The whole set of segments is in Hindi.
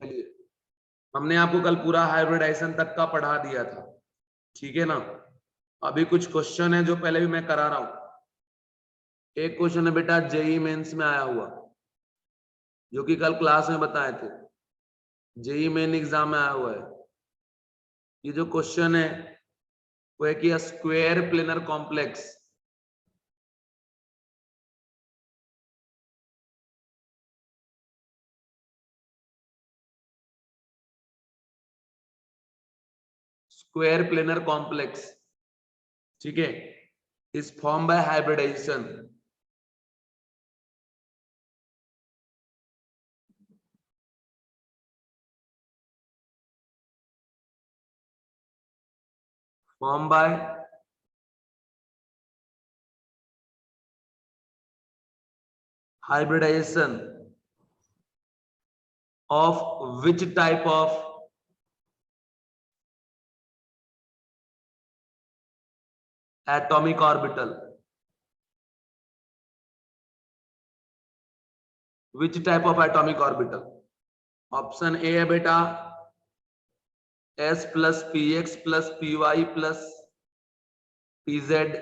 चलिए, हमने आपको कल पूरा हाइब्रिडाइजेशन तक का पढ़ा दिया था, ठीक है ना। अभी कुछ क्वेश्चन है जो पहले भी मैं करा रहा हूं। एक क्वेश्चन है बेटा जेई मेंस में आया हुआ, जो कि कल क्लास में बताए थे। जेई मेन एग्जाम में आया हुआ है। ये जो क्वेश्चन है वो है कि square planar complex square planar complex, ठीक है, is form by hybridization formed by hybridization of which type of atomic orbital? Which type of atomic orbital? Option a है बेटा s plus p x plus p y plus p z.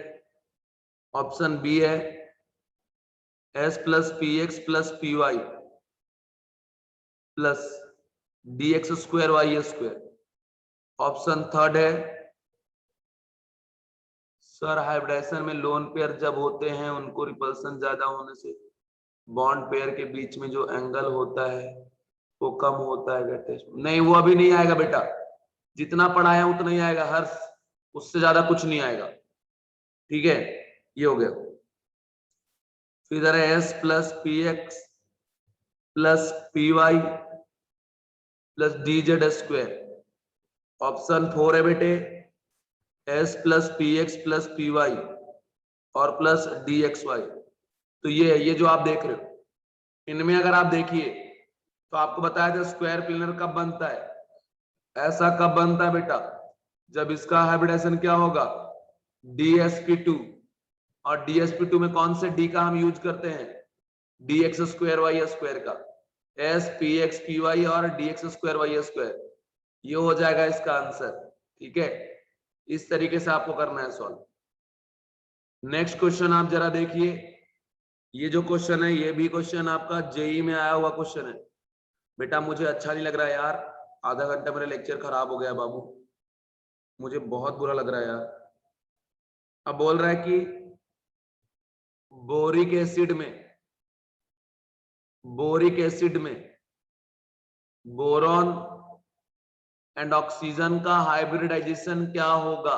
Option b है s plus p x plus p y plus d x square y square. Option third है सर हाइब्रिडाइजेशन में लोन पेयर जब होते हैं उनको रिपल्सन ज्यादा होने से बॉन्ड पेयर के बीच में जो एंगल होता है वो कम होता है कहते हैं। नहीं, वो अभी नहीं आएगा बेटा, जितना पढ़ाया उतना ही आएगा, हर उससे ज्यादा कुछ नहीं आएगा, ठीक है। ये हो गया। फिर इधर है s plus p x plus p y plus d z square. Option four है बेटे s plus p x plus p y और प्लस डी एक्स वाई। तो ये है, ये जो आप देख रहे हो, इनमें अगर आप देखिए तो आपको बताया था स्क्वायर प्लेनर कब बनता है, ऐसा कब बनता है बेटा, जब इसका हाइब्रिडाइजेशन क्या होगा DsP2, और DsP2 में कौन से D का हम यूज करते हैं dx स्क्वायर वाई स्क्वायर का, s p x p y और dx स्क्वायर वाई स्क्वायर। ये हो जाएगा इसका आंसर, ठीक है। इस तरीके से आपको करना है सॉल्व। नेक्स्ट क्वेश्चन आप जरा देखिए, ये जो क्वेश्चन है ये भी क्वेश्चन आपका जेई में आया हुआ क्वेश्चन है। बेटा मुझे अच्छा नहीं लग रहा है यार, आधा घंटा मेरा लेक्चर खराब हो गया बाबू, मुझे बहुत बुरा लग रहा है यार। अब बोल रहा है कि बोरिक एसिड में बोरॉन एंड ऑक्सीजन का हाइब्रिडाइजेशन क्या होगा,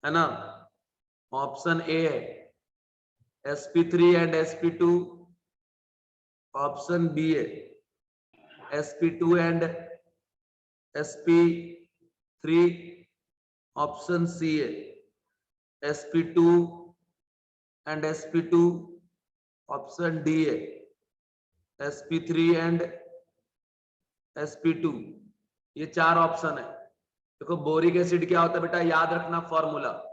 है ना। ऑप्शन ए है sp3 and sp2। Option b है sp2 and sp3। Option C है sp2 and sp2। Option D है sp3 एंड sp2। ये चार ऑप्शन है। देखो बोरिक एसिड क्या होता है बेटा, याद रखना formula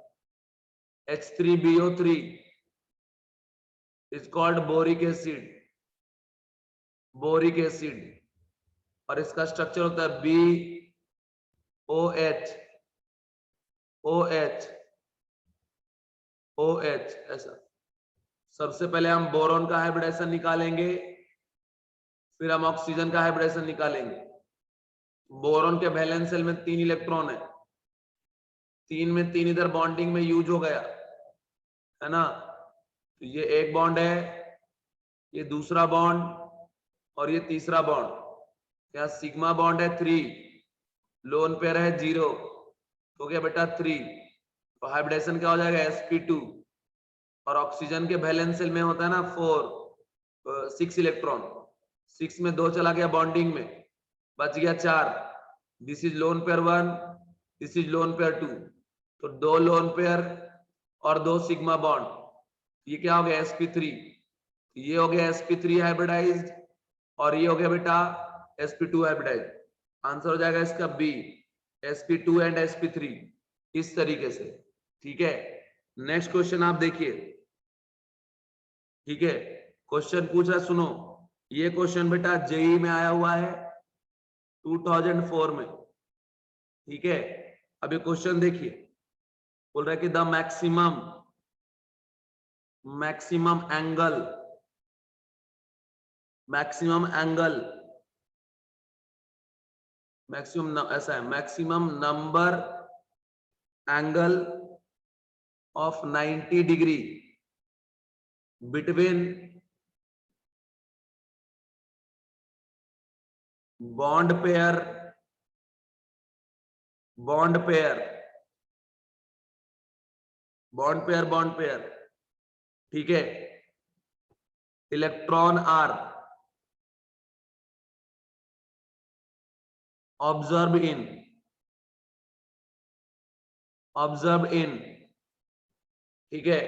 H3BO3 is called boric acid, boric acid, और इसका स्ट्रक्चर होता है BOH OH OH ऐसा। सबसे पहले हम बोरॉन का हाइब्रिडाइजेशन निकालेंगे, फिर हम ऑक्सीजन का हाइब्रिडाइजेशन निकालेंगे। बोरॉन के वैलेंस शेल में 3 इलेक्ट्रॉन है, 3 में 3 इधर बॉन्डिंग में यूज हो गया, है ना। तो ये एक बॉन्ड है, ये दूसरा बॉन्ड और ये तीसरा बॉन्ड। यहाँ सिग्मा बॉन्ड है 3, लोन पेयर है 0, तो क्या बेटा 3। तो हाइब्रिडाइजेशन क्या हो जाएगा sp2, और ऑक्सीजन के वैलेंस शेल में होता है ना 6 इलेक्ट्रॉन, 6 में 2 चला गया बॉन्डिंग में, बच गया 4। This is lone pair 1, this is lone pair 2, तो 2 लोन पेयर और 2 सिग्मा बॉन्ड, ये क्या हो गया sp3। ये हो गया sp3 हाइब्रिडाइज्ड और ये हो गया बेटा sp2 हाइब्रिडाइज्ड। आंसर हो जाएगा इसका बी, sp2 एंड sp3, इस तरीके से, ठीक है। नेक्स्ट क्वेश्चन आप देखिए, ठीक है। क्वेश्चन पूछ रहा, सुनो, ये क्वेश्चन बेटा जेई में आया हुआ है 2004 में, ठीक है। अब ये क्वेश्चन देखिए, बोल रहा है कि द मैक्सिमम एंगल ऐसा है, maximum number angle of 90 degree between bond pair ठीक है, इलेक्ट्रॉन आर ऑब्जर्व इन, ठीक है।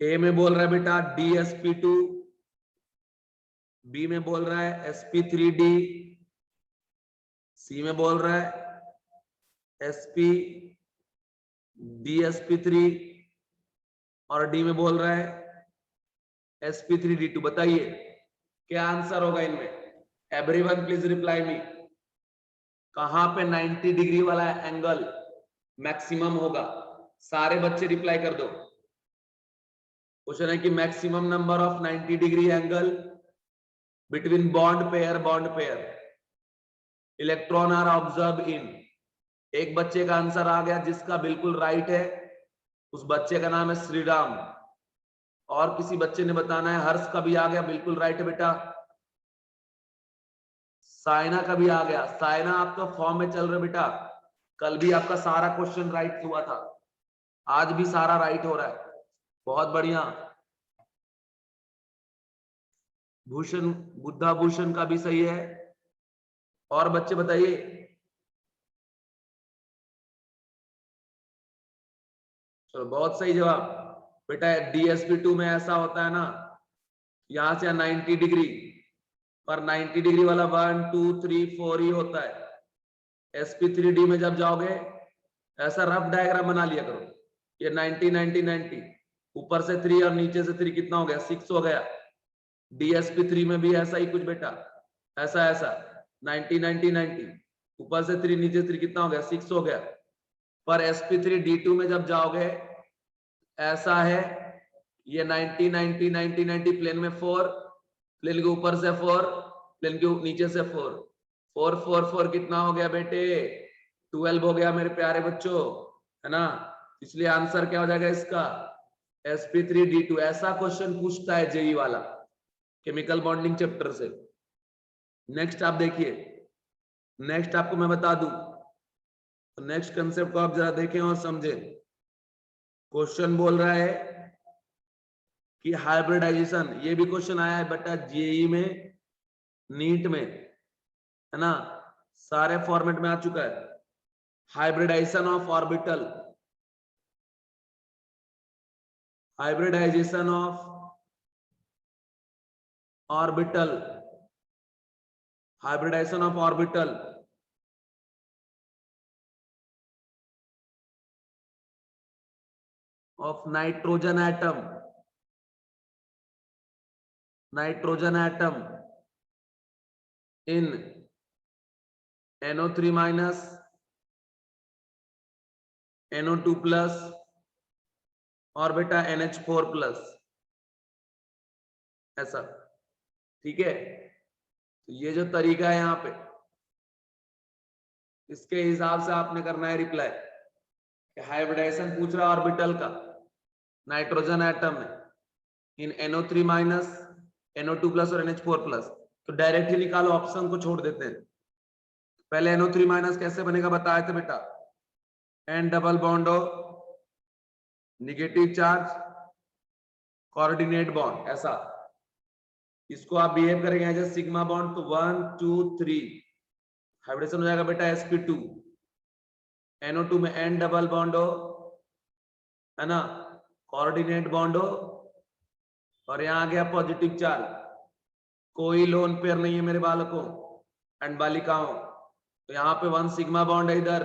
ए में बोल रहा है बेटा DsP2, बी में बोल रहा है sp3d, सी में बोल रहा है DsP3 और डी में बोल रहा है sp3d2। बताइए क्या आंसर होगा इनमें? एवरीवन प्लीज रिप्लाई मी, कहां पे 90 डिग्री वाला एंगल मैक्सिमम होगा? सारे बच्चे रिप्लाई कर दो। क्वेश्चन है कि maximum number of 90 degree angle between bond pair electron are observe in. एक बच्चे का आंसर आ गया जिसका बिल्कुल राइट है, उस बच्चे का नाम है श्रीराम। और किसी बच्चे ने बताना है। हर्ष का भी आ गया, बिल्कुल राइट है बेटा। साइना का भी आ गया। साइना आप तो फॉर्म में चल रहे बेटा, कल भी आपका सारा क्वेश्चन राइट हुआ था, आज भी सारा राइट हो रहा है, बहुत बढ़िया। भूषण, बुद्धा भूषण का भी सही है। और बच्चे बताइए। चलो बहुत सही जवाब बेटा। DsP2 में ऐसा होता है ना, यहां से 90 डिग्री, पर 90 डिग्री वाला 1 2 3 4 ही होता है। sp3d में जब जाओगे ऐसा रफ डायग्राम बना लिया करो। ये 90 90 90, ऊपर से 3 और नीचे से 3 कितना हो गया? 6 हो गया। DsP3 में भी ऐसा ही कुछ बेटा, ऐसा 90 90 90, ऊपर से 3 नीचे से 3 कितना हो गया? 6 हो गया। पर sp3d2 में जब जाओगे ऐसा है, ये 90 90 90 90, प्लेन में 4, प्लेन के ऊपर से 4, प्लेन के नीचे से 4, 4 4 4 कितना हो गया बेटे? 12 हो गया मेरे प्यारे बच्चों, है ना। इसलिए आंसर क्या हो जाएगा इसका? sp3d2। ऐसा क्वेश्चन पूछता है जेई वाला केमिकल बॉन्डिंग चैप्टर से। नेक्स्ट आप देखिए, नेक्स्ट आपको मैं बता दूं, नेक्स्ट कंसेप्ट को आप जरा देखें और समझें। क्वेश्चन बोल रहा है कि हाइब्रिडाइजेशन, ये भी क्वेश्चन आया है बेटा जेई में, नीट में, है ना, सारे फॉर्मेट में आ चुका है। Hybridization of orbital, hybridization of orbital, hybridization of orbital of nitrogen atom in NO3 minus NO2 plus और बेटा NH4 प्लस, ऐसा, ठीक है। तो ये जो तरीका है यहाँ पे, इसके हिसाब से आपने करना है रिप्लाई। हाइब्रिडाइजेशन पूछ रहा है ऑर्बिटल का नाइट्रोजन एटम में इन NO3 माइनस NO2 प्लस और NH4 प्लस, तो डायरेक्ट ही निकालो, ऑप्शन को छोड़ देते हैं। पहले NO3 माइनस कैसे बनेगा बताए थे बेटा, N डबल बॉन्ड हो, निगेटिव चार्ज, कोऑर्डिनेट बॉन्ड, ऐसा। इसको आप बिहेव करेंगे एज ए सिग्मा बॉन्ड, तो 1 2 3 हाइब्रिडेशन हो जाएगा बेटा sp2। NO2 में N डबल बॉन्ड हो, है ना, कोऑर्डिनेट बॉन्ड हो, और यहां आ गया पॉजिटिव चार्ज। कोई लोन पेयर नहीं है मेरे बालकों एंड बालिकाओं, तो यहाँ पे 1 सिग्मा बॉन्ड है इधर,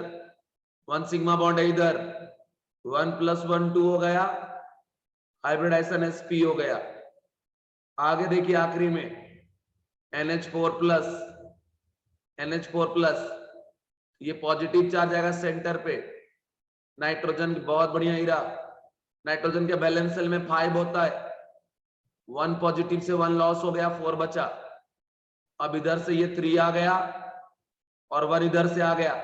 1 सिग्मा बॉन्ड है इधर, 1 + 1 2 हो गया, हाइब्रिडाइजेशन sp हो गया। आगे देखिए आखिरी में NH4 प्लस NH4 प्लस, ये पॉजिटिव चार्ज आएगा सेंटर पे। नाइट्रोजन की बहुत बढ़िया हीरा, नाइट्रोजन के बैलेंस सेल में 5 होता है, 1 पॉजिटिव से 1 लॉस हो गया, 4 बचा। अब इधर से ये 3 आ गया और 1 इधर से आ गया,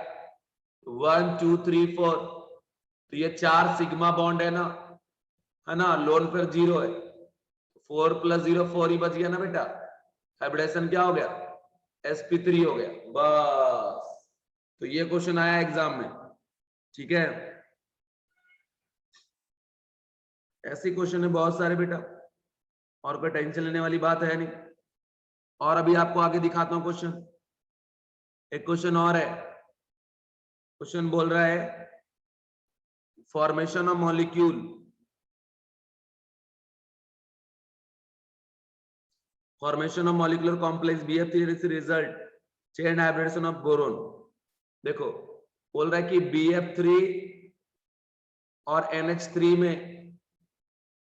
1 2 3 4, तो ये 4 सिग्मा बॉन्ड है ना, लोन पेयर 0 है, 4 + 0 4 ही बच गया ना बेटा। हाइब्रिडेशन क्या हो गया, sp3 हो गया बस। तो ये क्वेश्चन आया एग्जाम में, ठीक है। ऐसे क्वेश्चन है बहुत सारे बेटा, और कोई टेंशन लेने वाली बात है नहीं। और अभी आपको आगे दिखाता हूं क्वेश्चन, एक क्वेश्चन और है। क्वेश्चन बोल रहा है formation of molecule, formation of molecular complex BF3 result chain hybridization of boron. देखो बोल रहा है कि BF3 और NH3 में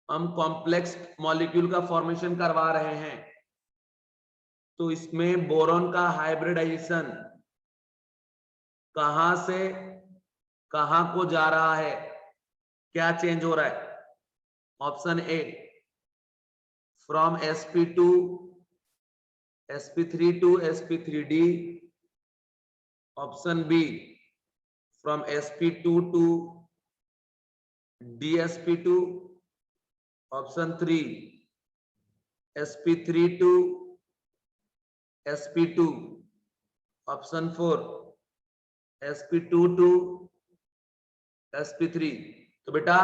हम कॉम्प्लेक्स मॉलिक्यूल का फॉर्मेशन करवा रहे हैं, तो इसमें बोरॉन का हाइब्रिडाइजेशन कहां से कहां को जा रहा है, क्या चेंज हो रहा है। Option a from sp2 sp3 to sp3d, option b from sp2 to dsp2, option 3 sp3 to sp2, option 4 sp2 to sp3। तो बेटा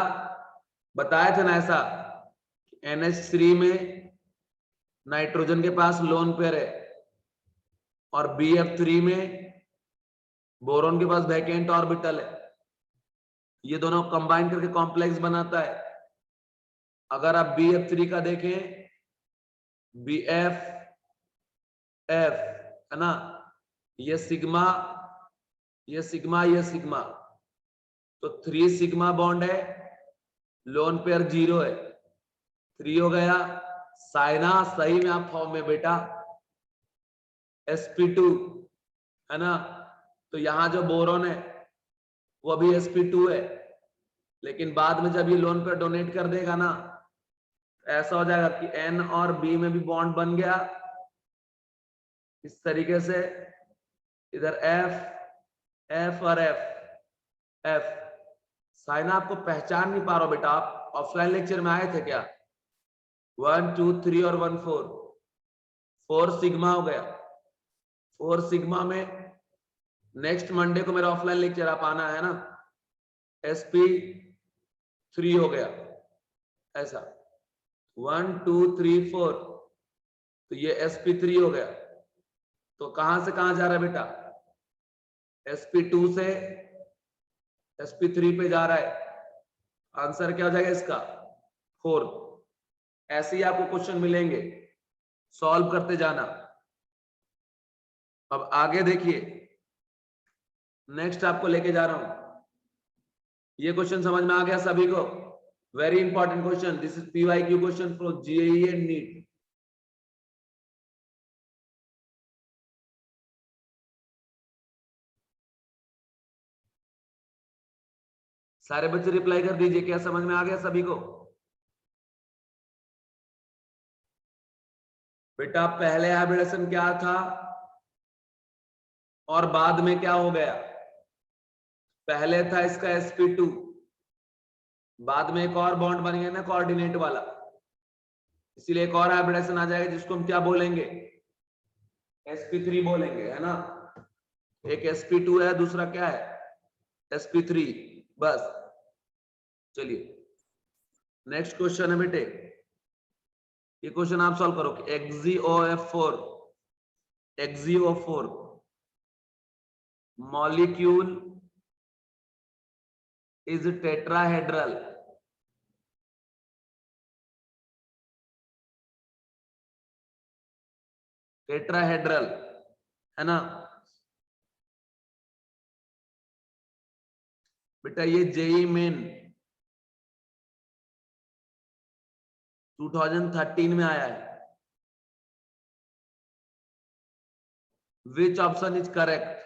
बताया था ना ऐसा, NH3 में नाइट्रोजन के पास लोन पेयर है और BF3 में बोरॉन के पास वैकेंट ऑर्बिटल है, ये दोनों कंबाइन करके कॉम्प्लेक्स बनाता है। अगर आप BF3 का देखें, BF F है ना, ये सिग्मा ये सिग्मा ये सिग्मा, तो 3 सिग्मा बॉन्ड है, लोन पेयर 0 है, 3 हो गया। साइना सही में आप फॉर्म में बेटा sp2 है ना, तो यहां जो बोरॉन है वो अभी sp2 है, लेकिन बाद में जब ये लोन पेयर डोनेट कर देगा ना, ऐसा हो जाएगा कि N और B में भी बॉन्ड बन गया इस तरीके से, इधर F और F। साइना आपको पहचान नहीं पा रहा बेटा, आप ऑफलाइन लेक्चर में आए थे क्या, 1 2 3 और 1 4, 4 सिग्मा हो गया, 4 सिग्मा में नेक्स्ट मंडे को मेरा ऑफलाइन लेक्चर आप आना है ना, sp3 हो गया ऐसा, 1 2 3 4, तो ये sp3 हो गया। तो कहां से कहां जा रहा है बेटा, sp2 से sp3 पे जा रहा है, आंसर क्या हो जाएगा इसका 4। ऐसे ही आपको क्वेश्चन मिलेंगे, सॉल्व करते जाना। अब आगे देखिए, नेक्स्ट आपको लेके जा रहा हूं, ये क्वेश्चन समझ में आ गया सभी को, very important question, this is PYQ question from JEE and NEET. सारे बच्चे रिप्लाई कर दीजिए, क्या समझ में आ गया सभी को। बेटा पहले हाइब्रिडेशन क्या था और बाद में क्या हो गया, पहले था इसका sp2, बाद में एक और बॉन्ड बन गया ना कोऑर्डिनेट वाला, इसीलिए एक और हाइब्रिडेशन आ जाएगा जिसको हम क्या बोलेंगे, sp3 बोलेंगे, है ना। एक sp2 है, दूसरा क्या है sp3, बस। चलिए नेक्स्ट क्वेश्चन है बेटे, ये क्वेश्चन आप सॉल्व करो, XeO4 molecule is tetrahedral, tetrahedral है ना बेटा, ये JEE मेन 2013 में आया है, Which option is correct?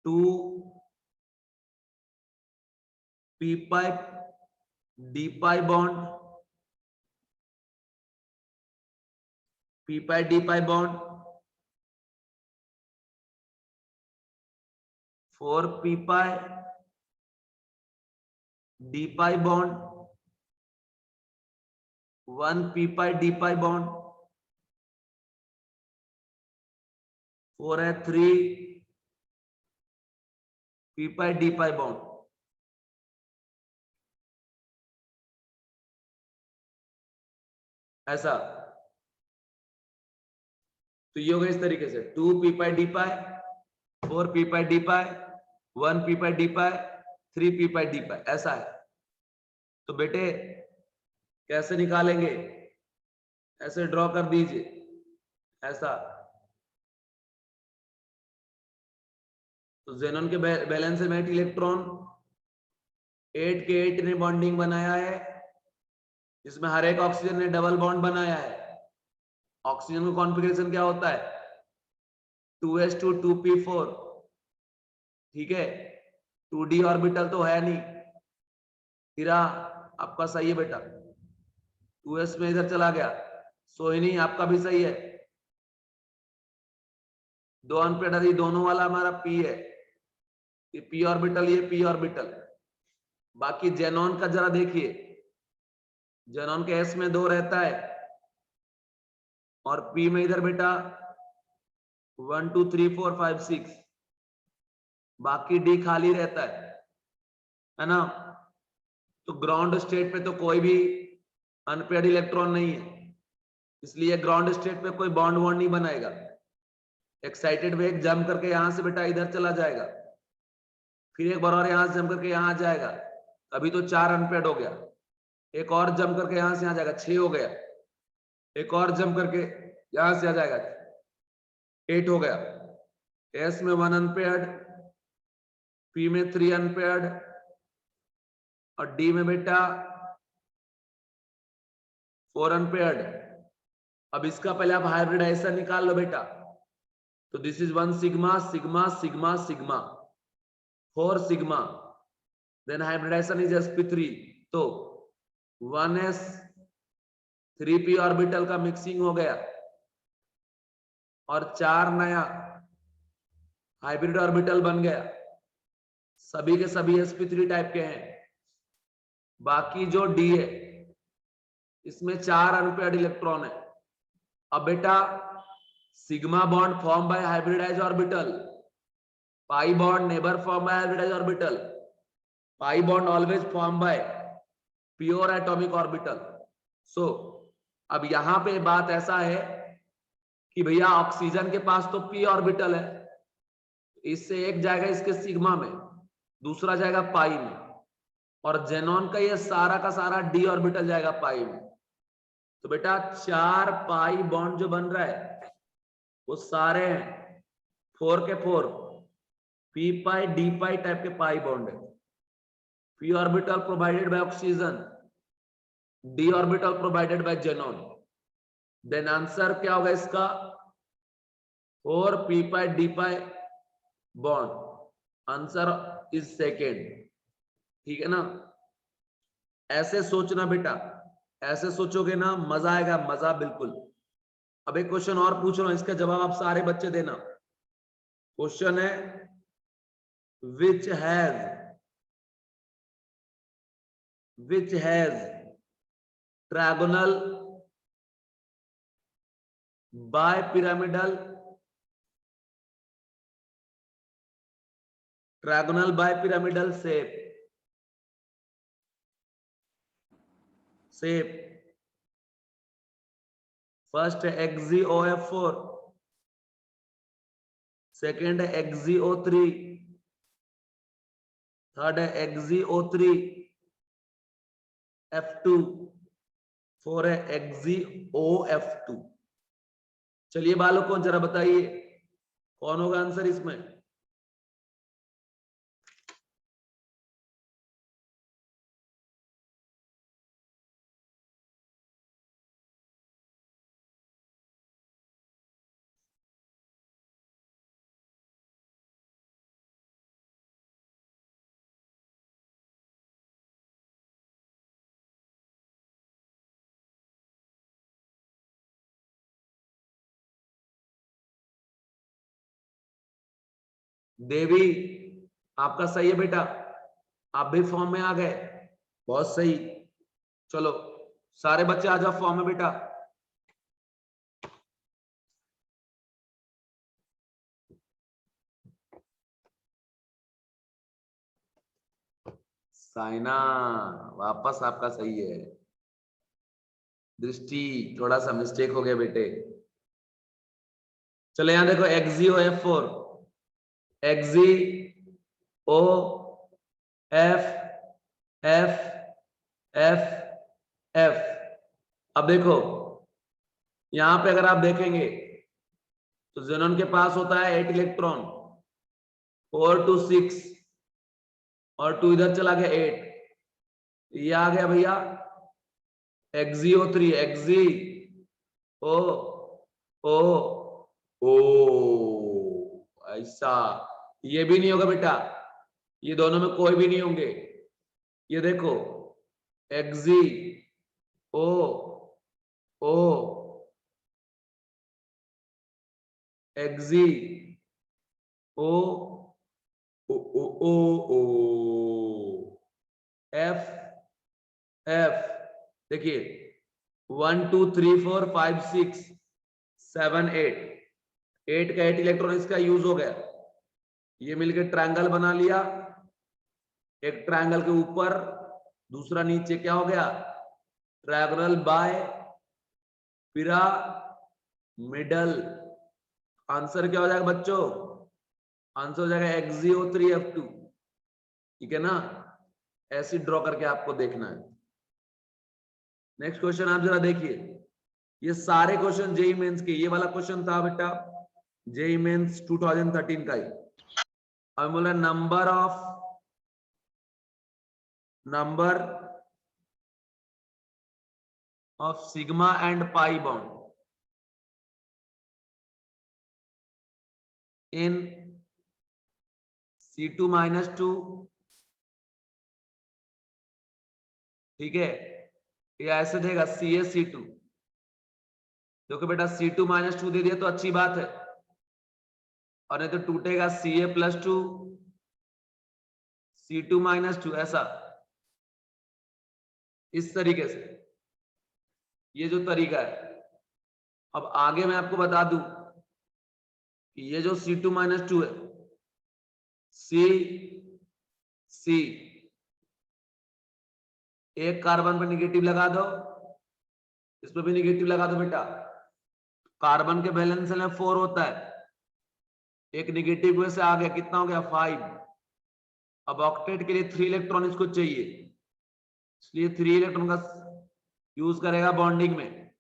Two p pi d pi bond, p pi d pi bond, 4 p pi d pi bond, 1 p pi d pi bond, 4 है 3 p pi d pi bond। ऐसा तो ये होगा इस तरीके से 2 p pi d pi, 4 p pi d pi, 1 p pi d pi, 3 p pi d pi, ऐसा है। तो बेटे कैसे निकालेंगे? ऐसे ड्रॉ कर दीजिए, ऐसा। तो जेनॉन के बैलेंस में इलेक्ट्रॉन 8 के 8 ने बॉन्डिंग बनाया है, जिसमें हर एक ऑक्सीजन ने डबल बॉन्ड बनाया है। ऑक्सीजन का कॉन्फ़िगरेशन क्या होता है? 2s2 2p4, ठीक है। 2d ऑर्बिटल तो है नहीं। हीरा आपका सही है बेटा, 2s में इधर चला गया। सोहिनी आपका भी सही है, 2 अनपेड, ये दोनों वाला हमारा p है, ये p ऑर्बिटल, ये p ऑर्बिटल। बाकी जेनॉन का जरा देखिए, जेनॉन के s में 2 रहता है और p में इधर बेटा 1 2 3 4 5 6, बाकी d खाली रहता है ना। तो ग्राउंड स्टेट पे तो कोई भी अनपेड इलेक्ट्रॉन नहीं है, इसलिए ग्राउंड स्टेट पे कोई बॉन्ड वॉन्ड नहीं बनाएगा। एक्साइटेड वेग जंप करके यहां से बेटा इधर चला जाएगा, फिर एक बार और यहां से जंप करके यहां जाएगा, अभी तो 4 अनपेड हो गया। एक और जंप करके यहां से यहां जाएगा, 6 हो गया। एक और जंप करके यहां से आ जाएगा, 8 हो गया। एस में 1 अनपेड, पी में 3 अनपेड और डी में बेटा 4 अनपेड। अब इसका पहले आप हाइब्रिडाइजेशन निकाल लो बेटा। तो this is 1 sigma sigma sigma sigma, 4 sigma, then hybridization is sp3। तो 1s 3p ऑर्बिटल का मिक्सिंग हो गया और 4 नया हाइब्रिड ऑर्बिटल बन गया। सभी के सभी sp3 टाइप के हैं। बाकी जो d है इसमें 4 अनपेयर्ड इलेक्ट्रॉन है। अब बेटा sigma bond form by hybridize orbital, pi bond neither form by hybridize orbital, pi bond always form by pure atomic orbital. So अब यहां पे बात ऐसा है कि भैया ऑक्सीजन के पास तो p ऑर्बिटल है, इससे एक जाएगा इसके सिग्मा में, दूसरा जाएगा पाई में, और जेनॉन का ये सारा का सारा d ऑर्बिटल जाएगा पाई में। तो बेटा 4 पाई बॉन्ड जो बन रहा है वो सारे हैं 4 के 4 p pi d pi type के पाई बॉन्ड है। p orbital provided by oxygen, d orbital provided by xenon. Then answer क्या होगा इसका? 4 p pi d pi bond, answer is second, ठीक है ना। ऐसे सोचना बेटा, ऐसे सोचोगे ना मजा आएगा, मजा बिल्कुल। अब एक क्वेश्चन और पूछ रहा हूं, इसका जवाब आप सारे बच्चे देना। क्वेश्चन है which has trigonal bipyramidal shape। First है XeOF4, सेकेंड है XeO3, थर्ड है XeO3F2, 4 है XeOF2। चलिए बालकों जरा बताइए कौन होगा आंसर इसमें? देवी आपका सही है बेटा, आप भी फॉर्म में आ गए, बहुत सही। चलो सारे बच्चे आ जाओ फॉर्म में बेटा। साइना वापस आपका सही है। दृष्टि थोड़ा सा मिस्टेक हो गया बेटे। चलो यहां देखो XgO F4, XgO F F F F। अब देखो यहां पे अगर आप देखेंगे तो ज़ेनॉन के पास होता है 8 इलेक्ट्रॉन, 4 to 6 और 2 इधर चला गया 8, ये आ गया भैया XgO3, XgO O O, ऐसा। ये भी नहीं होगा बेटा, ये दोनों में कोई भी नहीं होंगे। ये देखो XgO O XgO O O O O F F। देखिए 1 2 3 4 5 6 7 8, 8 का 8 इलेक्ट्रॉन इसका यूज हो गया। ये मिलकर ट्रायंगल बना लिया, एक ट्रायंगल के ऊपर दूसरा नीचे, क्या हो गया ट्रायंगल बाय पिरामिडल। आंसर क्या हो जाएगा बच्चों, आंसर हो जाएगा XgO3F2, ठीक है ना। ऐसे ड्रॉ करके आपको देखना है। नेक्स्ट क्वेश्चन आप जरा देखिए, ये सारे क्वेश्चन जेई मेंस के, ये वाला क्वेश्चन था बेटा जेई मेंस 2013 का ही। अब बोला number of sigma and pi bond in C2-2, ठीक है। ये ऐसे देगा CaC2। देखो बेटा C2-2 दे दिया तो अच्छी बात है, और नहीं तो टूटेगा Ca+2 C2-2, ऐसा इस तरीके से, ये जो तरीका है। अब आगे मैं आपको बता दूं कि ये जो C2-2 है, C एक कार्बन पर निगेटिव लगा दो, इस पर भी निगेटिव लगा दो बेटा। कार्बन के बैलेंस में 4 होता है, एक निगेटिव से आ गया, कितना हो गया 5। अब ऑक्टेट के लिए 3 इलेक्ट्रॉन इसको चाहिए, इसलिए 3 इलेक्ट्रॉन का यूज करेगा बॉन्डिंग में।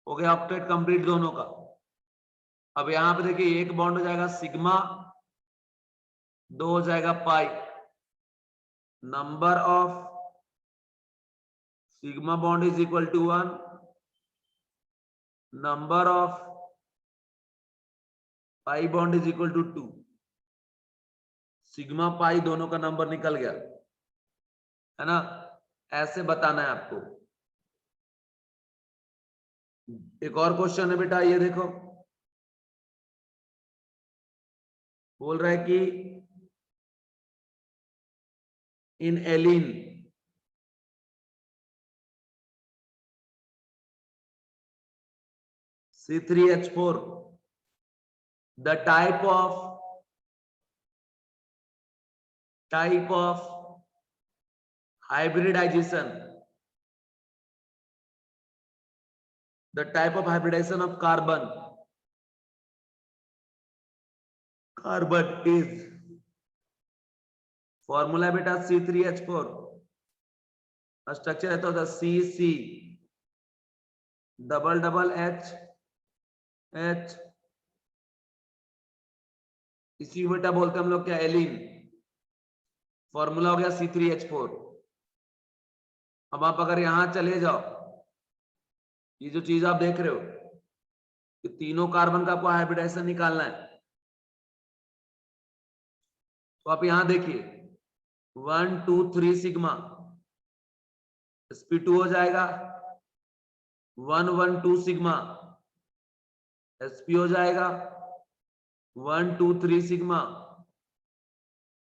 हो गया ऑक्टेट कंप्लीट दोनों का। अब यहां पे देखिए एक बॉन्ड हो जाएगा सिग्मा, 2 हो जाएगा pi. Number of sigma bond is equal to 1, number of pi bond is equal to 2। Sigma pi दोनों का नंबर निकल गया, है ना। ऐसे बताना है आपको। एक और क्वेश्चन है बेटा, ये देखो बोल रहा है कि इन Elin C3H4 the type of hybridization, the type of hybridization of carbon is formula बेटा C3H4, स्ट्रक्चर रहता होता CC double double H H, इसी बेटा बोलते हैं हम लोग क्या एलिन। फॉर्मूला हो गया C3H4। अब आप अगर यहां चले जाओ, ये जो चीज आप देख रहे हो, कि तीनों कार्बन का आपको हाइब्रिडाइजेशन निकालना है, तो आप यहां देखिए 1 2 3 सिग्मा, sp2 हो जाएगा, 1 1 2 सिग्मा, sp हो जाएगा, 1 2 3 सिग्मा,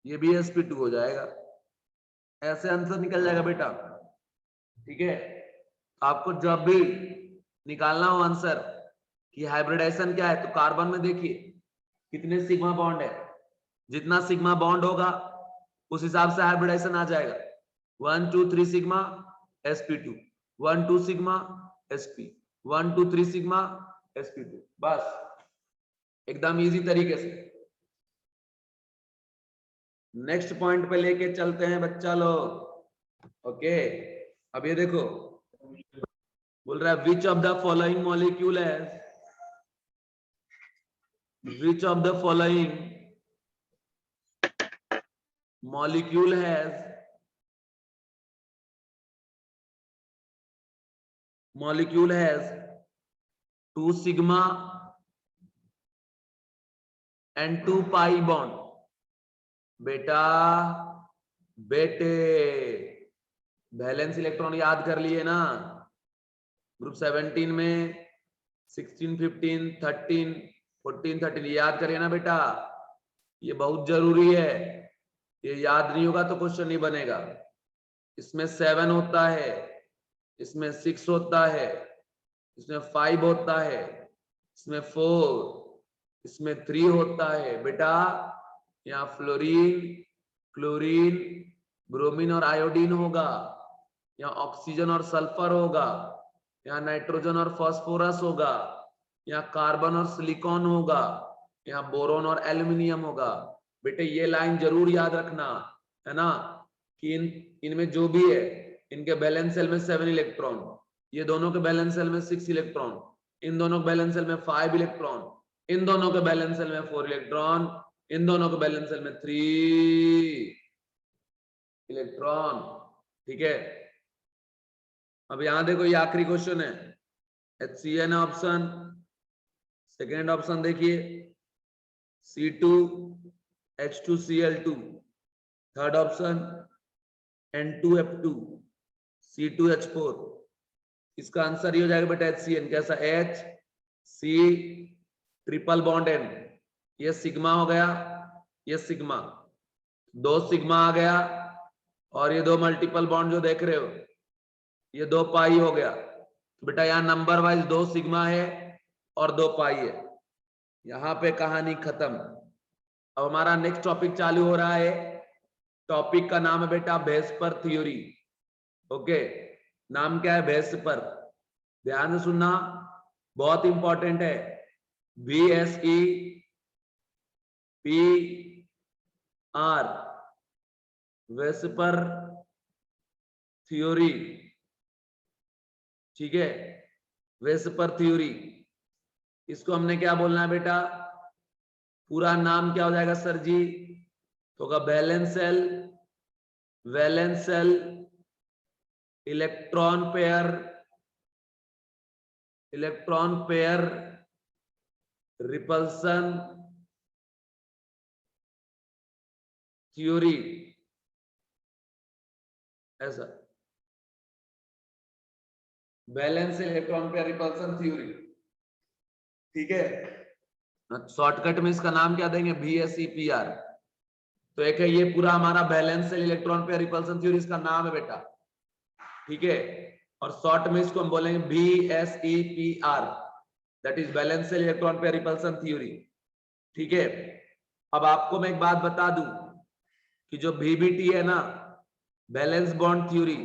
ये भी sp2 हो जाएगा। ऐसे आंसर निकल जाएगा बेटा। ठीक है, आपको जब भी निकालना हो आंसर कि हाइब्रिडाइजेशन क्या है, तो कार्बन में देखिए कितने सिग्मा बॉन्ड है, जितना सिग्मा बॉन्ड होगा उस हिसाब से हाइब्रिडाइजेशन आ जाएगा। 1 2 3 sigma sp2, 1 2 sigma sp, 1 2 3 sigma sp2, बस एकदम इजी तरीके से। नेक्स्ट पॉइंट पे लेके चलते हैं बच्चा लोग। ओके, अब ये देखो बोल रहा है which of the following molecule है, which of the following molecule has molecule has 2 sigma and 2 pi bond। बेटा बेटे वैलेंस इलेक्ट्रॉन याद कर लिए ना, ग्रुप 17 में 16 15 13 14 13 याद करिए ना बेटा, ये बहुत जरूरी है, ये याद नहीं होगा तो क्वेश्चन नहीं बनेगा। इसमें 7 होता है, इसमें 6 होता है, इसमें 5 होता है, इसमें 4, इसमें 3 होता है बेटा। यहाँ फ्लोरीन, क्लोरीन, ब्रोमीन और आयोडीन होगा, यहाँ ऑक्सीजन और सल्फर होगा, यहाँ नाइट्रोजन और फास्फोरस होगा, यहाँ कार्बन और सिलिकॉन होगा, यहाँ बोरोन और एल्यूमिनियम होगा। बेटे ये लाइन जरूर याद रखना है ना, कि इनमें जो भी है, इनके बैलेंस सेल में 7 इलेक्ट्रॉन, ये दोनों के बैलेंस सेल में 6 इलेक्ट्रॉन, इन दोनों के बैलेंस सेल में 5 इलेक्ट्रॉन, इन दोनों के बैलेंस सेल में 4 इलेक्ट्रॉन, इन दोनों के बैलेंस सेल में 3 इलेक्ट्रॉन। ठीक है, अब यहां देखो ये आखिरी क्वेश्चन है, HCN ऑप्शन, सेकेंड ऑप्शन देखिए C2H2Cl2, third option N2F2 C2H4। इसका आंसर ये हो जाएगा बेटा HCN। कैसा? H C triple bond N, ये सिग्मा हो गया, ये सिग्मा, 2 सिग्मा आ गया, और ये 2 मल्टीपल बॉन्ड जो देख रहे हो ये 2 पाई हो गया। तो बेटा यहाँ नंबर वाइज 2 सिग्मा है और 2 पाई है। यहाँ पे कहानी खत्म। अब हमारा नेक्स्ट टॉपिक चालू हो रहा है, टॉपिक का नाम है बेटा वेस्पर थ्योरी। ओके, नाम क्या है? वेस्पर। ध्यान से सुनना, बहुत इंपॉर्टेंट है। VSEPR, VSEPR theory. ठीक है, वेस्पर थ्योरी, इसको हमने क्या बोलना है बेटा? पूरा नाम क्या हो जाएगा सर जी? होगा valence shell, valence shell electron pair, electron pair repulsion theory, ऐसा valence electron pair repulsion theory. ठीक है, शॉर्टकट में इसका नाम क्या देंगे? VSEPR। तो एक है ये पूरा हमारा valence electron pair repulsion theory, इसका नाम है बेटा। ठीक है, और शॉर्ट में इसको हम बोलेंगे VSEPR, that is valence electron pair repulsion theory. ठीक है, अब आपको मैं एक बात बता दूं कि जो VBT है ना, बैलेंस बॉन्ड थ्योरी,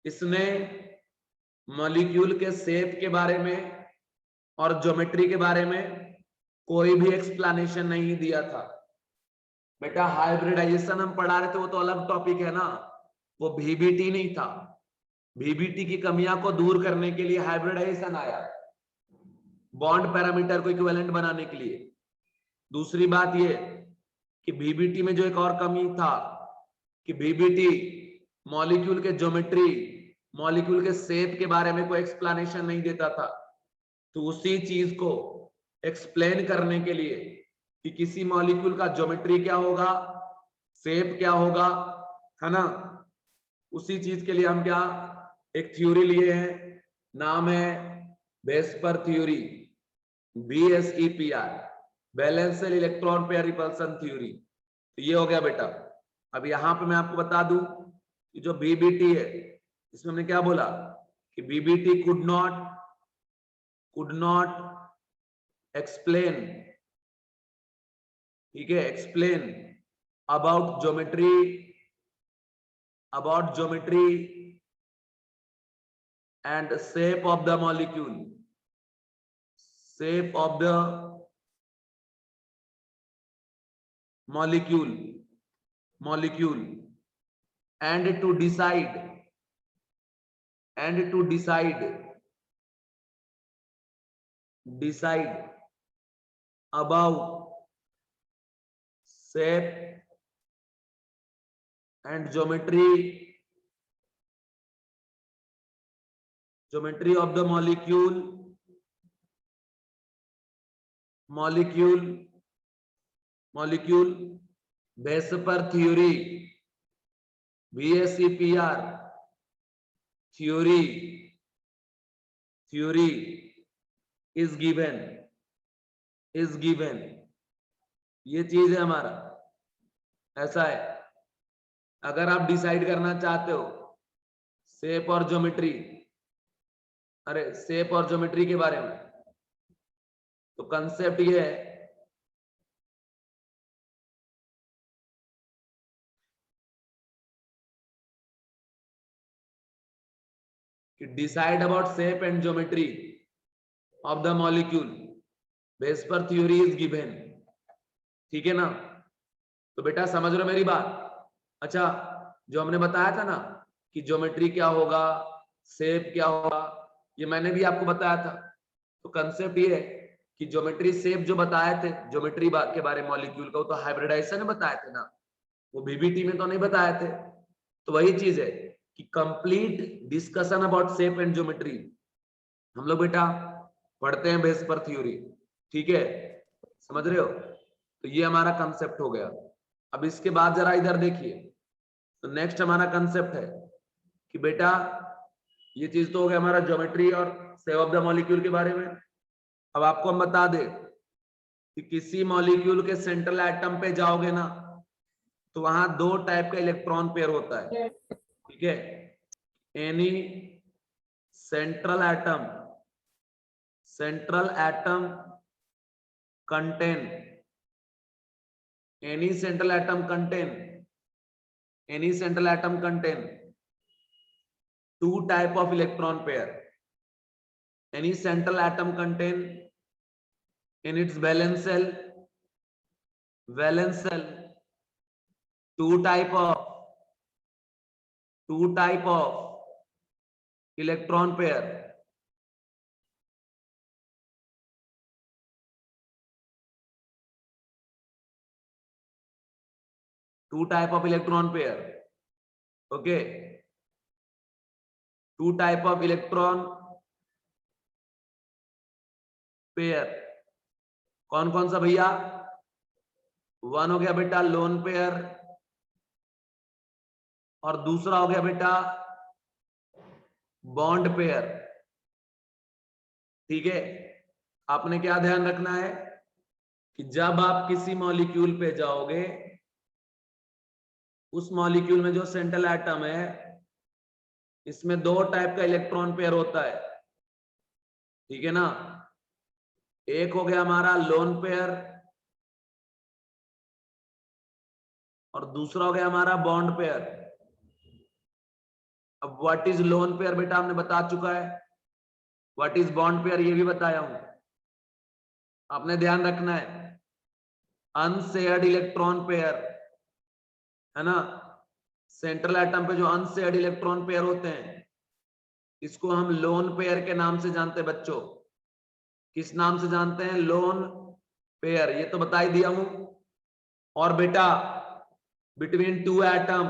इसने मॉलिक्यूल के शेप के बारे में और ज्योमेट्री के बारे में कोई भी एक्सप्लेनेशन नहीं दिया था बेटा। हाइब्रिडाइजेशन हम पढ़ा रहे थे, वो तो अलग टॉपिक है ना, वो VBT नहीं था। VBT की कमियां को दूर करने के लिए हाइब्रिडाइजेशन आया, बॉन्ड पैरामीटर को इक्विवेलेंट बनाने के लिए। दूसरी बात ये कि VBT में जो एक और कमी था कि VBT मॉलिक्यूल के ज्योमेट्री, मॉलिक्यूल के शेप के बारे में कोई एक्सप्लेनेशन नहीं देता था। तो उसी चीज को एक्सप्लेन करने के लिए कि किसी मॉलिक्यूल का ज्योमेट्री क्या होगा, शेप क्या होगा, है ना, उसी चीज के लिए हम क्या एक थ्योरी लिए हैं, नाम है VSEPR theory, VSEPR, balance electron pair repulsion theory. तो ये हो गया बेटा। अब यहां पे मैं आपको बता दूं कि जो बीबीटी है इसमें हमने क्या बोला कि बीबीटी कुड नॉट एक्सप्लेन, ठीक है, explain about geometry and shape of the molecule and to decide about shape and geometry of the molecule Vesper theory, VSEPR theory is given, ये चीज है हमारा। ऐसा है, अगर आप डिसाइड करना चाहते हो शेप और ज्योमेट्री के बारे में, तो कंसेप्ट ये है कि decide about shape and geometry of the molecule VSEPR theory is given, ठीक है ना। तो बेटा समझ रहे हो मेरी बात। अच्छा, जो हमने बताया था ना कि ज्योमेट्री क्या होगा, शेप क्या होगा, ये मैंने भी आपको बताया था। तो कंसेप्ट ये है कि ज्योमेट्री शेप जो बताए थे ज्योमेट्री के बारे में मॉलिक्यूल का, वो तो हाइब्रिडाइजेशन में बताए थे ना, वो बीबीटी में तो नहीं बताए थे। तो वही चीज है कि complete discussion about shape and geometry हम लोग बेटा पढ़ते हैं वेस्पर थ्योरी, ठीक है, समझ रहे हो। तो ये हमारा कंसेप्ट हो गया। अब इसके बाद जरा इधर देखिए, तो नेक्स्ट हमारा कंसेप्ट है कि बेटा ये चीज तो हो गया हमारा ज्योमेट्री और शेप ऑफ द मॉलिक्यूल के बारे में। अब आपको हम बता दे कि किसी मॉलिक्यूल के सेंट्रल एटम पे जाओगे ना, तो वहां दो टाइप का इलेक्ट्रॉन पेयर होता है, ठीक है। Any central atom contain two type of electron pair. Any central atom contain in its valence shell two type of electron pair. Two type of electron pair, okay, two type of electron pair. कौन कौन सा भैया? वन हो गया बेटा लोन पेयर, और दूसरा हो गया बेटा बॉन्ड पेयर, ठीक है। आपने क्या ध्यान रखना है कि जब आप किसी मॉलिक्यूल पे जाओगे, उस मॉलिक्यूल में जो सेंट्रल एटम है इसमें दो टाइप का इलेक्ट्रॉन पेयर होता है, ठीक है ना। एक हो गया हमारा लोन पेयर और दूसरा हो गया हमारा बॉन्ड पेयर। अब व्हाट इज लोन पेयर बेटा हमने बता चुका है, व्हाट इज बॉन्ड पेयर ये भी बताया हूं। आपने ध्यान रखना है अनशेयर्ड इलेक्ट्रॉन पेयर, है ना। सेंट्रल एटम पे जो अनशेयर्ड इलेक्ट्रॉन पेयर होते हैं इसको हम लोन पेयर के नाम से जानते हैं बच्चों। किस नाम से जानते हैं? लोन पेयर, ये तो बता ही दिया हूं। और बेटा बिटवीन टू एटम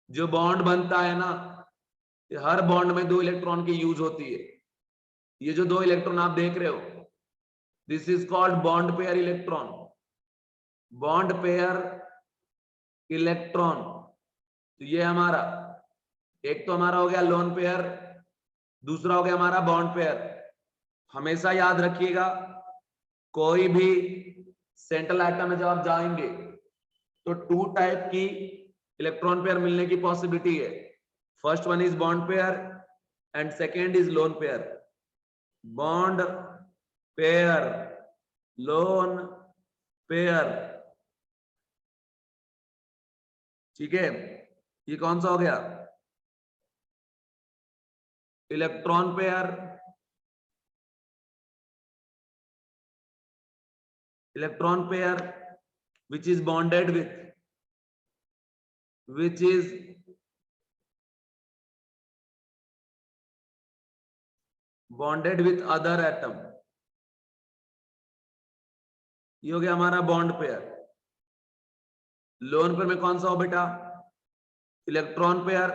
जो बॉन्ड बनता है ना, हर बॉन्ड में दो इलेक्ट्रॉन की यूज होती है। ये जो दो इलेक्ट्रॉन आप देख रहे हो this is called bond pair electron, bond pair electron. तो ये हमारा एक तो हमारा हो गया लोन पेयर, दूसरा हो गया हमारा बॉन्ड पेयर। हमेशा याद रखिएगा कोई भी सेंट्रल एटम में जब आप जाएंगे तो 2 टाइप की इलेक्ट्रॉन पेयर मिलने की पॉसिबिलिटी है। First one is bond pair and second is loan pair. Bond pair, lone pair, ठीक है। ये कौन सा हो गया? Electron pair, electron pair which is bonded with other atom। ये हो गया हमारा बॉन्ड पेयर। लोन पेयर में कौन सा हो बेटा? Electron pair,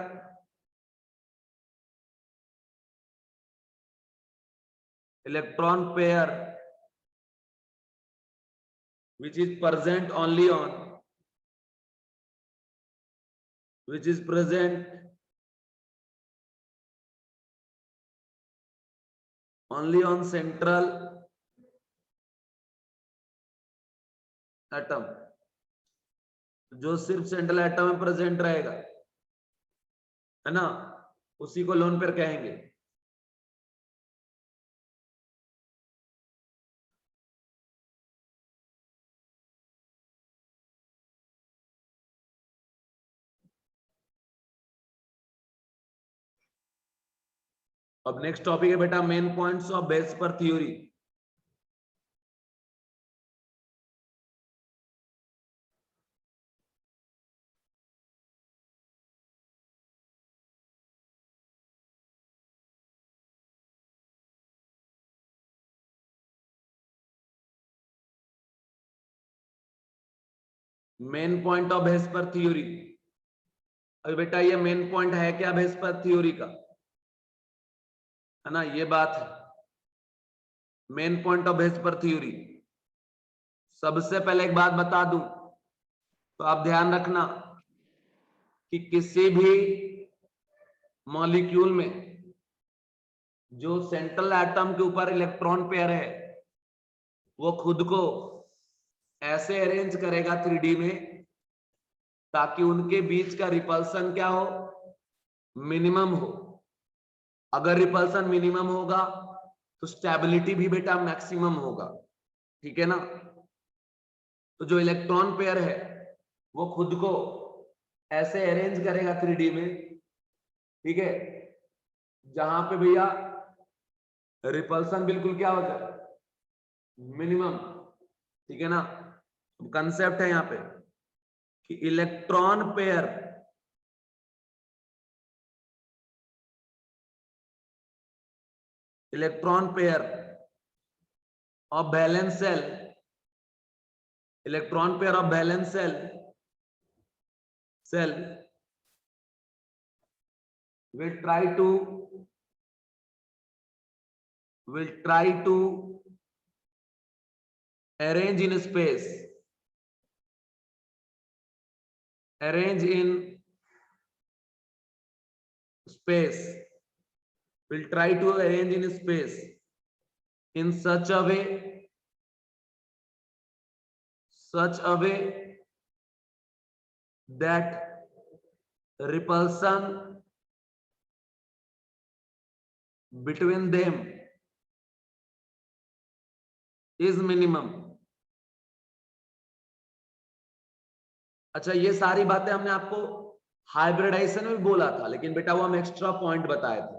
electron pair which is present only on, which is present only on central atom, जो सिर्फ सेंट्रल एटम में प्रेजेंट रहेगा, है ना, उसी को लोन पेयर कहेंगे। अब नेक्स्ट टॉपिक है बेटा main points of VSEPR theory. Main point of VSEPR theory. अभी बेटा ये मेन पॉइंट है क्या बेस्पर थ्योरी का, है ना, ये बात है main point of VSEPR theory. सबसे पहले एक बात बता दूं, तो आप ध्यान रखना कि किसी भी मॉलिक्यूल में जो सेंट्रल एटम के ऊपर इलेक्ट्रॉन पेयर है वो खुद को ऐसे अरेंज करेगा 3D में ताकि उनके बीच का रिपल्सन क्या हो? मिनिमम हो। अगर रिपल्सन मिनिमम होगा तो स्टेबिलिटी भी बेटा मैक्सिमम होगा, ठीक है ना। तो जो इलेक्ट्रॉन पेयर है वो खुद को ऐसे अरेंज करेगा 3D में, ठीक है, जहां पे भैया रिपल्सन बिल्कुल क्या हो जाए? मिनिमम, ठीक है ना। कंसेप्ट है यहां पे कि electron pair of valence shell, electron pair of valence shell will try to arrange in space, will try to arrange in space in such a way that repulsion between them is minimum। अच्छा, ये सारी बातें हमने आपको हाइब्रिडाइजेशन में बोला था, लेकिन बेटा वो हम एक्स्ट्रा पॉइंट बताए थे।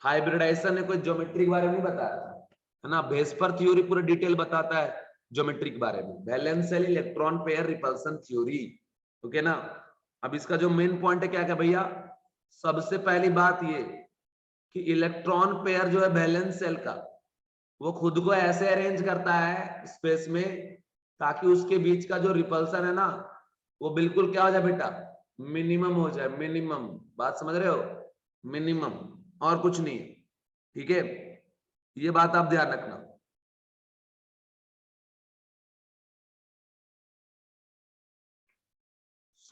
हाइब्रिडाइजेशन ने कोई ज्योमेट्री के बारे में नहीं बताया था, है ना। बेस्पर थ्योरी पूरा डिटेल बताता है ज्योमेट्री के बारे में, valence shell electron pair repulsion theory, okay ना। अब इसका जो मेन पॉइंट है क्या क्या भैया? सबसे पहली बात ये कि इलेक्ट्रॉन पेयर जो है वैलेंस सेल का, वो खुद को ऐसे अरेंज करता है स्पेस में ताकि उसके बीच का जो रिपल्सन है ना वो बिल्कुल क्या हो जाए बेटा? मिनिमम हो जाए, मिनिमम। बात समझ रहे हो? मिनिमम, और कुछ नहीं, ठीक है। ये बात आप ध्यान रखना।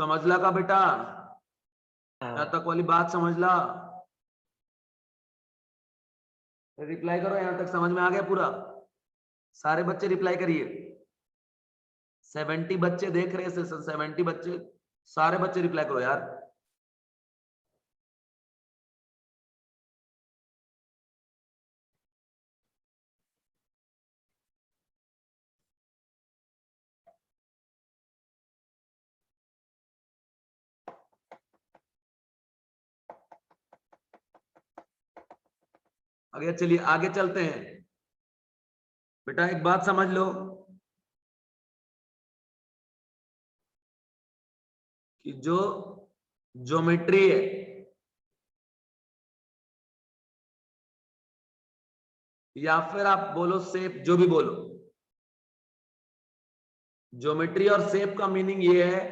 समझ ला का बेटा? यहां तक वाली बात समझ ला? रिप्लाई करो, यहां तक समझ में आ गया पूरा? सारे बच्चे रिप्लाई करिए। 70 बच्चे देख रहे हैं सेशन, 70 बच्चे, सारे बच्चे रिप्लाई करो यार। आगे चलिए, आगे चलते हैं। बेटा एक बात समझ लो कि जो ज्योमेट्री है या फिर आप बोलो शेप, जो भी बोलो, ज्योमेट्री और शेप का मीनिंग ये है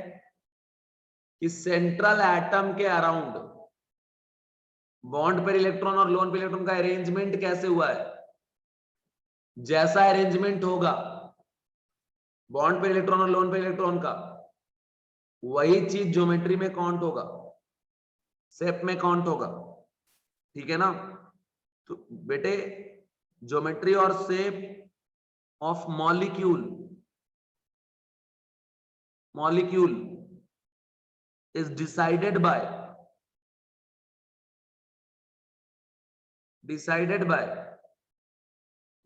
कि सेंट्रल एटम के अराउंड बॉन्ड पर इलेक्ट्रॉन और लोन पर इलेक्ट्रॉन का अरेंजमेंट कैसे हुआ है। जैसा अरेंजमेंट होगा बॉन्ड पर इलेक्ट्रॉन और लोन पर इलेक्ट्रॉन का, वही चीज ज्योमेट्री में काउंट होगा, शेप में काउंट होगा। ठीक है ना। तो बेटे ज्योमेट्री और shape of molecule is decided by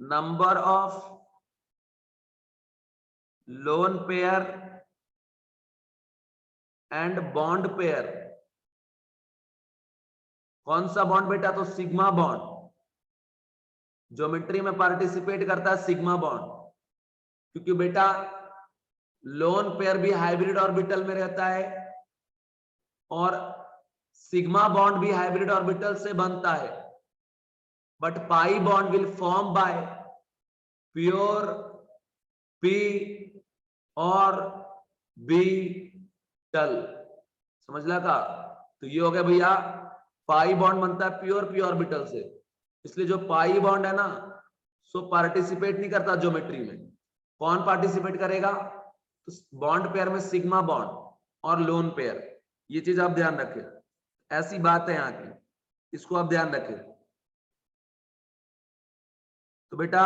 number of lone pair and bond pair। कौन सा बॉन्ड बेटा, तो सिग्मा बॉन्ड। ज्योमेट्री में पार्टिसिपेट करता है सिग्मा बॉन्ड, क्योंकि बेटा लोन पेयर भी हाइब्रिड ऑर्बिटल में रहता है और सिग्मा बॉन्ड भी हाइब्रिड ऑर्बिटल से बनता है। But pi bond will form by pure P और बी टल। समझ लगा। तो ये हो गया भैया, पाई बॉन्ड बनता है प्योर पी ऑर्बिटल से, इसलिए जो पाई बॉन्ड है ना सो पार्टिसिपेट नहीं करता ज्योमेट्री में। कौन पार्टिसिपेट करेगा, तो बॉन्ड पेयर में सिग्मा बॉन्ड और लोन पेयर। ये चीज आप ध्यान रखें, ऐसी बात है यहाँ की, इसको आप ध्यान रखें। तो बेटा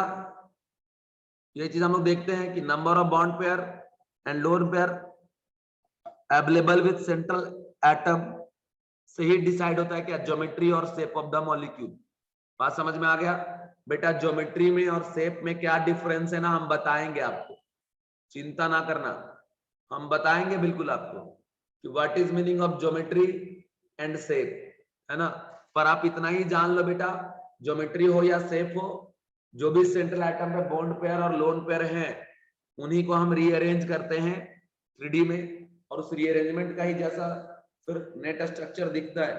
ये चीज हम लोग देखते हैं कि number of bond pair and lone pair available with central atom से ही डिसाइड होता है क्या, ज्योमेट्री और शेप ऑफ द मॉलिक्यूल। बात समझ में आ गया। बेटा ज्योमेट्री में और शेप में क्या डिफरेंस है ना, हम बताएंगे आपको, चिंता ना करना, हम बताएंगे बिल्कुल आपको कि what is meaning of geometry and shape, है ना। पर आप इतना ही जान लो बेटा, ज्योमेट्री हो या शेप हो, जो भी सेंट्रल एटम में बॉन्ड पेयर और लोन पेयर हैं उन्हीं को हम रीअरेंज करते हैं 3D में, और उस रीअरेंजमेंट का ही जैसा फिर नेट स्ट्रक्चर दिखता है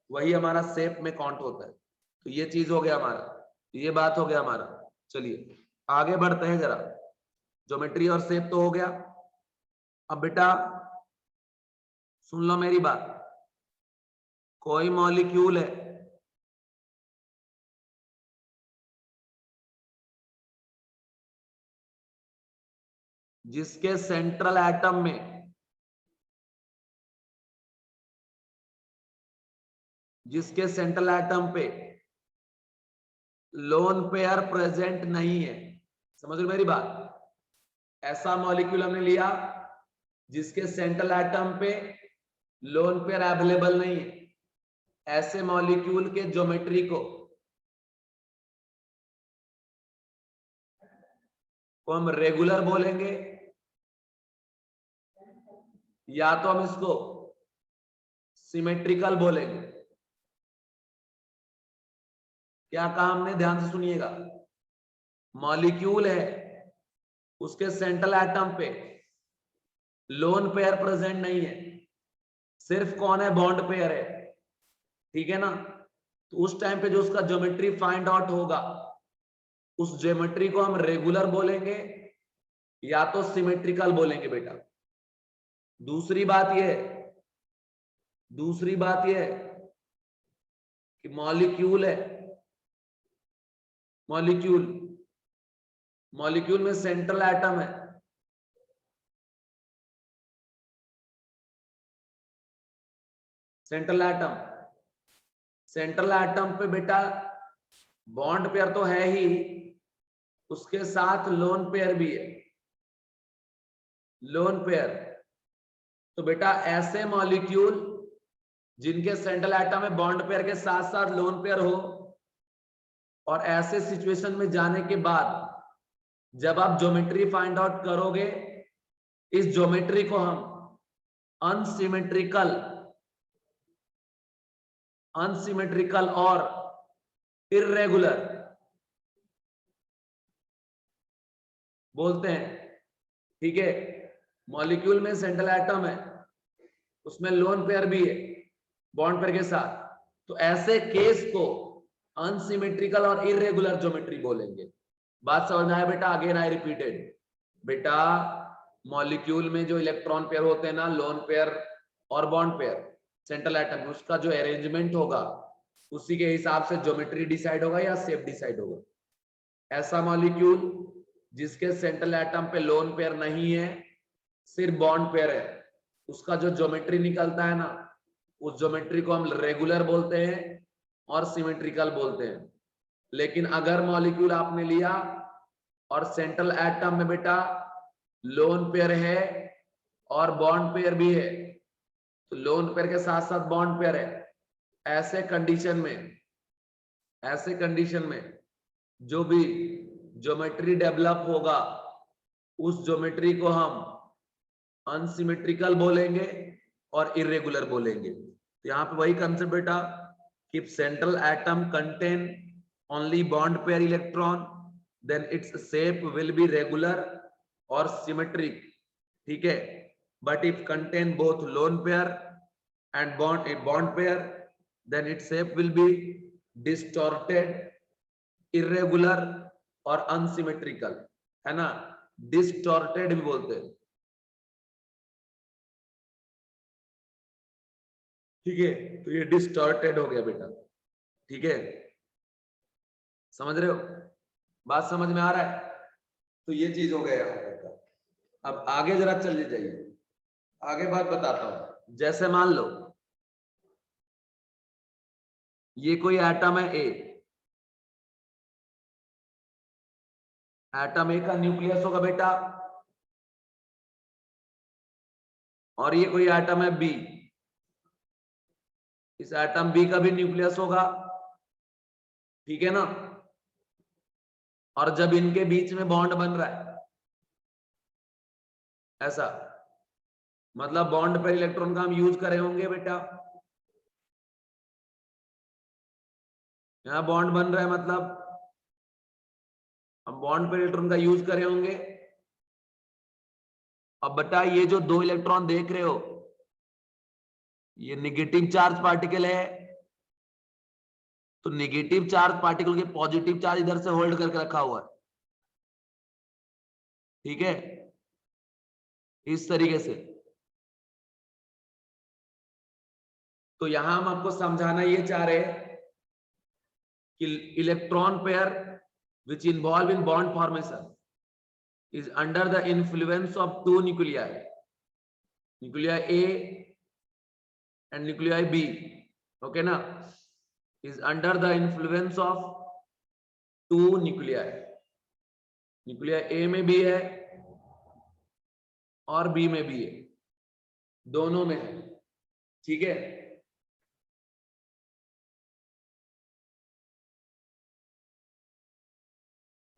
वही हमारा शेप में काउंट होता है। तो ये चीज हो गया हमारा, ये बात हो गया हमारा। चलिए आगे बढ़ते हैं जरा। ज्योमेट्री और शेप तो हो गया। अब बेटा सुन लो मेरी बात, कोई मॉलिक्यूल है जिसके सेंट्रल एटम में पे लोन पेयर प्रेजेंट नहीं है। समझ लो मेरी बात, ऐसा मॉलिक्यूल हमने लिया जिसके सेंट्रल एटम पे लोन पेयर अवेलेबल नहीं है, ऐसे मॉलिक्यूल के ज्योमेट्री को हम रेगुलर बोलेंगे या तो हम इसको सिमेट्रिकल बोलेंगे। क्या कहा हमने, ध्यान से सुनिएगा। मॉलिक्यूल है उसके सेंट्रल एटम पे लोन पेयर प्रेजेंट नहीं है, सिर्फ कौन है, बॉन्ड पेयर है। ठीक है ना। तो उस टाइम पे जो उसका ज्योमेट्री फाइंड आउट होगा उस ज्योमेट्री को हम रेगुलर बोलेंगे या तो सिमेट्रिकल बोलेंगे बेटा। दूसरी बात यह है कि मॉलिक्यूल है, मॉलिक्यूल में सेंट्रल एटम है, सेंट्रल एटम पे बेटा बॉन्ड पेयर तो है ही, उसके साथ लोन पेयर भी है। Lone pair. तो बेटा ऐसे मॉलिक्यूल जिनके सेंट्रल एटम में बॉन्ड पेयर के साथ साथ लोन पेयर हो, और ऐसे सिचुएशन में जाने के बाद जब आप ज्योमेट्री फाइंड आउट करोगे, इस ज्योमेट्री को हम अनसिमेट्रिकल और इर्रेगुलर बोलते हैं। ठीक है, मॉलिक्यूल में सेंट्रल एटम है, उसमें लोन पेयर भी है बॉन्ड पेयर के साथ, तो ऐसे केस को अनसिमेट्रिकल और इर्रेगुलर ज्योमेट्री बोलेंगे। बात समझ में आया बेटा? अगेन आई रिपीटेड, बेटा मॉलिक्यूल में जो इलेक्ट्रॉन पेयर होते हैं ना, लोन पेयर और बॉन्ड पेयर सेंट्रल एटम, उसका जो अरेंजमेंट होगा उसी के हिसाब से ज्योमेट्री डिसाइड होगा या शेप डिसाइड होगा। ऐसा मॉलिक्यूल जिसके सेंट्रल एटम पे लोन पेयर नहीं है, सिर्फ बॉन्ड पेयर है, उसका जो ज्योमेट्री निकलता है ना, उस ज्योमेट्री को हम रेगुलर बोलते हैं और सिमेट्रिकल बोलते हैं। लेकिन अगर मॉलिक्यूल आपने लिया और सेंट्रल एटम में बेटा लोन पेयर है और बॉन्ड पेयर भी है, तो लोन पेयर के साथ साथ बॉन्ड पेयर है, ऐसे कंडीशन में जो भी ज्योमेट्री डेवलप होगा, उस ज्योमेट्री को हम अनसिमेट्रिकल बोलेंगे और इरेगुलर बोलेंगे। तो यहाँ पे वही कंसेप्ट बेटा कि central atom contain only bond pair electron, then its shape will be regular और सिमेट्रिक। ठीक है, but if contain both lone pair and bond pair, then its shape will be distorted, irregular और अनसिमेट्रिकल, है ना? डिस्टॉर्टेड भी बोलते हैं। ठीक है, तो ये डिस्टॉर्टेड हो गया बेटा। ठीक है, समझ रहे हो? बात समझ में आ रहा है? तो ये चीज हो गया बेटा। अब आगे जरा चलिए जाइए, आगे बात बताता हूं। जैसे मान लो ये कोई एटम है ए, एटम ए का न्यूक्लियस होगा बेटा, और ये कोई एटम है बी, इस एटम बी का भी न्यूक्लियस होगा। ठीक है ना? और जब इनके बीच में बॉन्ड बन रहा है ऐसा, मतलब बॉन्ड पर इलेक्ट्रॉन का हम यूज करे होंगे बेटा, यहां बॉन्ड बन रहा है, मतलब हम बॉन्ड पर इलेक्ट्रॉन का यूज करे होंगे। अब बेटा ये जो दो इलेक्ट्रॉन देख रहे हो, ये नेगेटिव चार्ज पार्टिकल है, तो नेगेटिव चार्ज पार्टिकल के पॉजिटिव चार्ज इधर से होल्ड करके रखा हुआ है। ठीक है, इस तरीके से। तो यहां हम आपको समझाना ये चाह रहे हैं कि electron pair which involve in bond formation is under the influence of two nuclei, nuclei A and nuclei B, okay na, is under the influence of two nuclei, nuclei A में भी है और B में भी है, दोनों में है। ठीक है,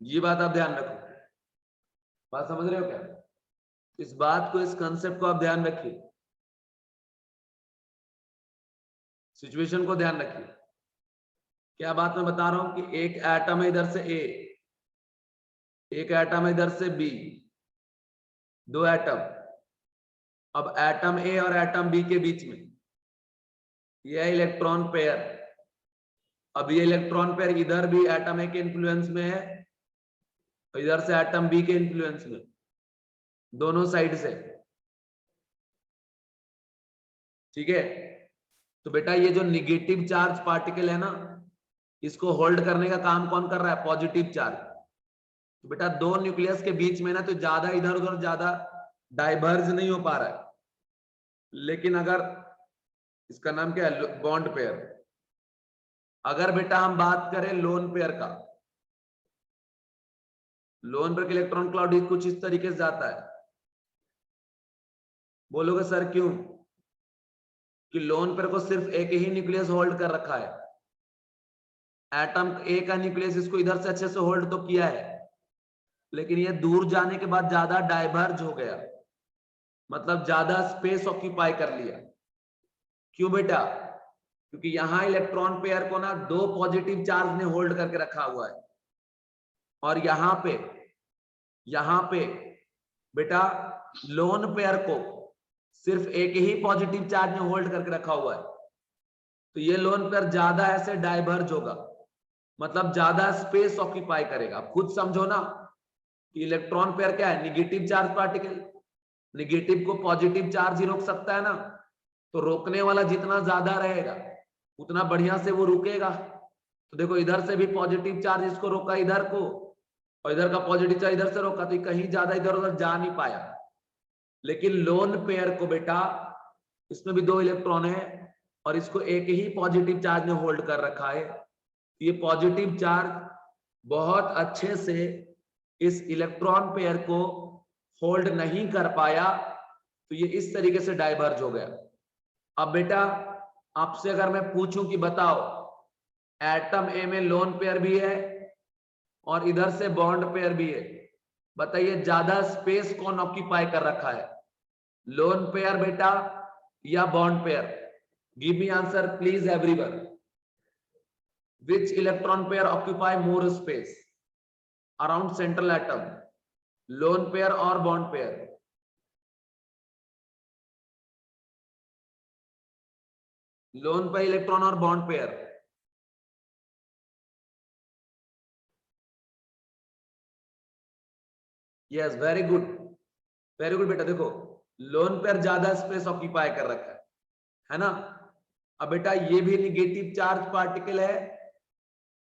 ये बात आप ध्यान रखो। बात समझ रहे हो क्या? इस बात को, इस कंसेप्ट को आप ध्यान रखिए, सिचुएशन को ध्यान रखिए। क्या बात मैं बता रहा हूं कि एक एटम है इधर से ए, एक एटम है इधर से बी, दो एटम। अब एटम ए और एटम बी के बीच में यह इलेक्ट्रॉन पेयर, अब ये इलेक्ट्रॉन पेयर इधर भी एटम ए के इन्फ्लुएंस में है और इधर से एटम बी के इन्फ्लुएंस में, दोनों साइड से। ठीक है, तो बेटा ये जो निगेटिव चार्ज पार्टिकल है ना, इसको होल्ड करने का काम कौन कर रहा है? Positive charge. तो बेटा दो न्यूक्लियस के बीच में ना, तो ज्यादा इधर उधर ज्यादा डाइवर्ज नहीं हो पा रहा है। लेकिन अगर इसका नाम क्या है? Bond pair. अगर बेटा हम बात करें लोन पेयर का, लोन पेयर का इलेक्ट्रॉन क्लाउड कुछ इस तरीके से जाता है, बोलोगे सर क्यों? कि लोन पेयर को सिर्फ एक ही न्यूक्लियस होल्ड कर रखा है, एटम ए का न्यूक्लियस इसको इधर से अच्छे से होल्ड तो किया है, लेकिन ये दूर जाने के बाद ज्यादा डाइवर्ज हो गया, मतलब ज्यादा स्पेस ऑक्यूपाई कर लिया। क्यों बेटा? क्योंकि यहां इलेक्ट्रॉन पेयर को ना दो पॉजिटिव चार्ज ने होल्ड करके रखा हुआ है, और यहां पे बेटा लोन पेयर को सिर्फ एक ही पॉजिटिव चार्ज ने होल्ड करके रखा हुआ है। तो ये लोन पेयर ज्यादा ऐसे डाइवर्ज होगा, मतलब ज्यादा स्पेस ऑक्यूपाई करेगा। आप खुद समझो ना कि इलेक्ट्रॉन पेयर क्या है? निगेटिव चार्ज पार्टिकल, निगेटिव को पॉजिटिव चार्ज ही रोक सकता है ना, तो रोकने वाला जितना ज्यादा रहेगा उतना बढ़िया से वो रुकेगा। तो देखो इधर से भी पॉजिटिव चार्ज इसको रोका इधर को, और इधर का पॉजिटिव चार्ज इधर से रोका, तो कहीं ज्यादा इधर उधर जा नहीं पाया। लेकिन लोन पेयर को बेटा इसमें भी दो इलेक्ट्रॉन है और इसको एक ही पॉजिटिव चार्ज ने होल्ड कर रखा है। ये पॉजिटिव चार्ज बहुत अच्छे से इस इलेक्ट्रॉन पेयर को होल्ड नहीं कर पाया, तो ये इस तरीके से डाइवर्ज हो गया। अब बेटा आपसे अगर मैं पूछूं कि बताओ एटम ए में लोन पेयर भी है और इधर से बॉन्ड पेयर भी है, बताइए ज्यादा स्पेस कौन ऑक्यूपाई कर रखा है, लोन पेयर बेटा या bond pair? Give me answer please everyone. Which electron pair occupy more space around central atom, lone pair और bond pair? Lone pair electron और bond pair? Yes very good, very good बेटा। देखो लोन पेयर ज्यादा स्पेस ऑक्यूपाई कर रखा है ना। अब बेटा ये भी निगेटिव चार्ज पार्टिकल है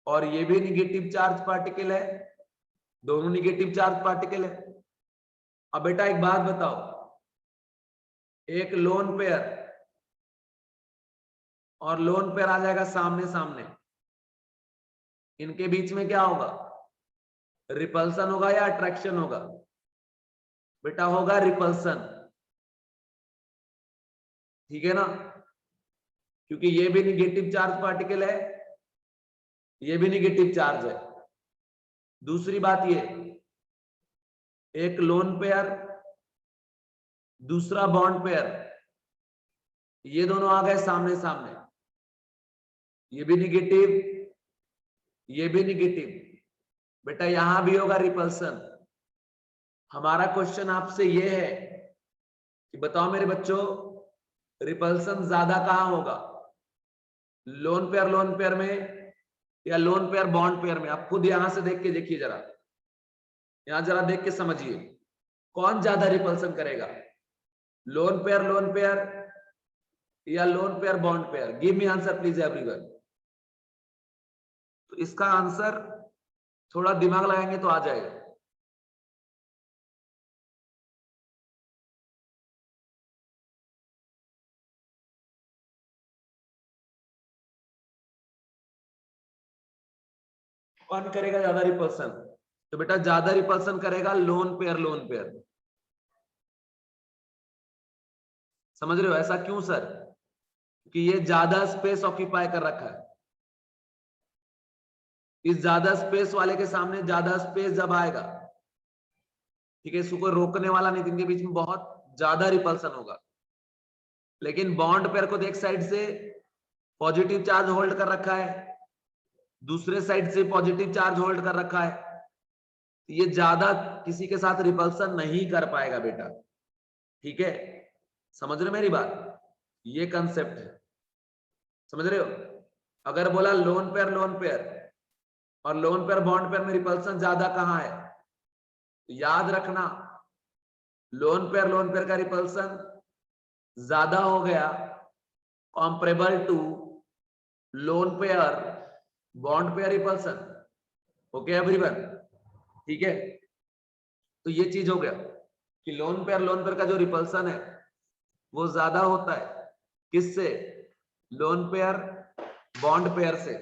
और ये भी निगेटिव चार्ज पार्टिकल है, दोनों निगेटिव चार्ज पार्टिकल है। अब बेटा एक बात बताओ, एक लोन पेयर और लोन पेयर आ जाएगा सामने सामने, इनके बीच में क्या होगा? रिपल्सन होगा या अट्रैक्शन होगा? बेटा होगा रिपल्सन, ठीक है ना, क्योंकि ये भी निगेटिव चार्ज पार्टिकल है, ये भी निगेटिव चार्ज है। दूसरी बात ये, एक लोन पेयर दूसरा बॉन्ड पेयर, ये दोनों आ गए सामने सामने, ये भी निगेटिव ये भी निगेटिव, बेटा यहां भी होगा रिपल्सन। हमारा क्वेश्चन आपसे ये है कि बताओ मेरे बच्चों रिपल्सन ज्यादा कहां होगा, लोन पेयर में या लोन पेयर बॉन्ड पेयर में? आप खुद यहां से देख के देखिए जरा, यहां जरा देख के समझिए कौन ज्यादा रिपल्सन करेगा, लोन पेयर या loan pair bond pair? Give me answer please everyone. तो इसका आंसर थोड़ा दिमाग लगाएंगे तो आ जाएगा। कौन करेगा ज्यादा रिपल्सन? तो बेटा ज्यादा रिपल्सन करेगा लोन पेयर। समझ रहे हो ऐसा क्यों सर? क्योंकि ये ज्यादा स्पेस ऑक्यूपाई कर रखा है, इस ज्यादा स्पेस वाले के सामने ज्यादा स्पेस जब आएगा, ठीक है, इसको कोई रोकने वाला नहीं, इनके बीच में बहुत ज्यादा रिपल्सन होगा। लेकिन बॉन्ड पेयर को देख साइड से पॉजिटिव चार्ज होल्ड कर रखा है, दूसरे साइड से पॉजिटिव चार्ज होल्ड कर रखा है, ये ज्यादा किसी के साथ रिपल्सन नहीं कर पाएगा बेटा, ठीक है। समझ रहे मेरी बात? ये कंसेप्ट है, समझ रहे हो? अगर बोला लोन पेयर और लोन पेयर बॉन्ड पेयर में रिपल्सन ज्यादा कहां है, तो याद रखना लोन पेयर का रिपल्सन ज्यादा हो गया comparable to lone pair bond pair repulsion. Okay everyone, ठीक है। तो ये चीज हो गया कि लोन पेयर का जो रिपल्सन है वो ज्यादा होता है किससे? लोन पेयर बॉन्ड पेयर से,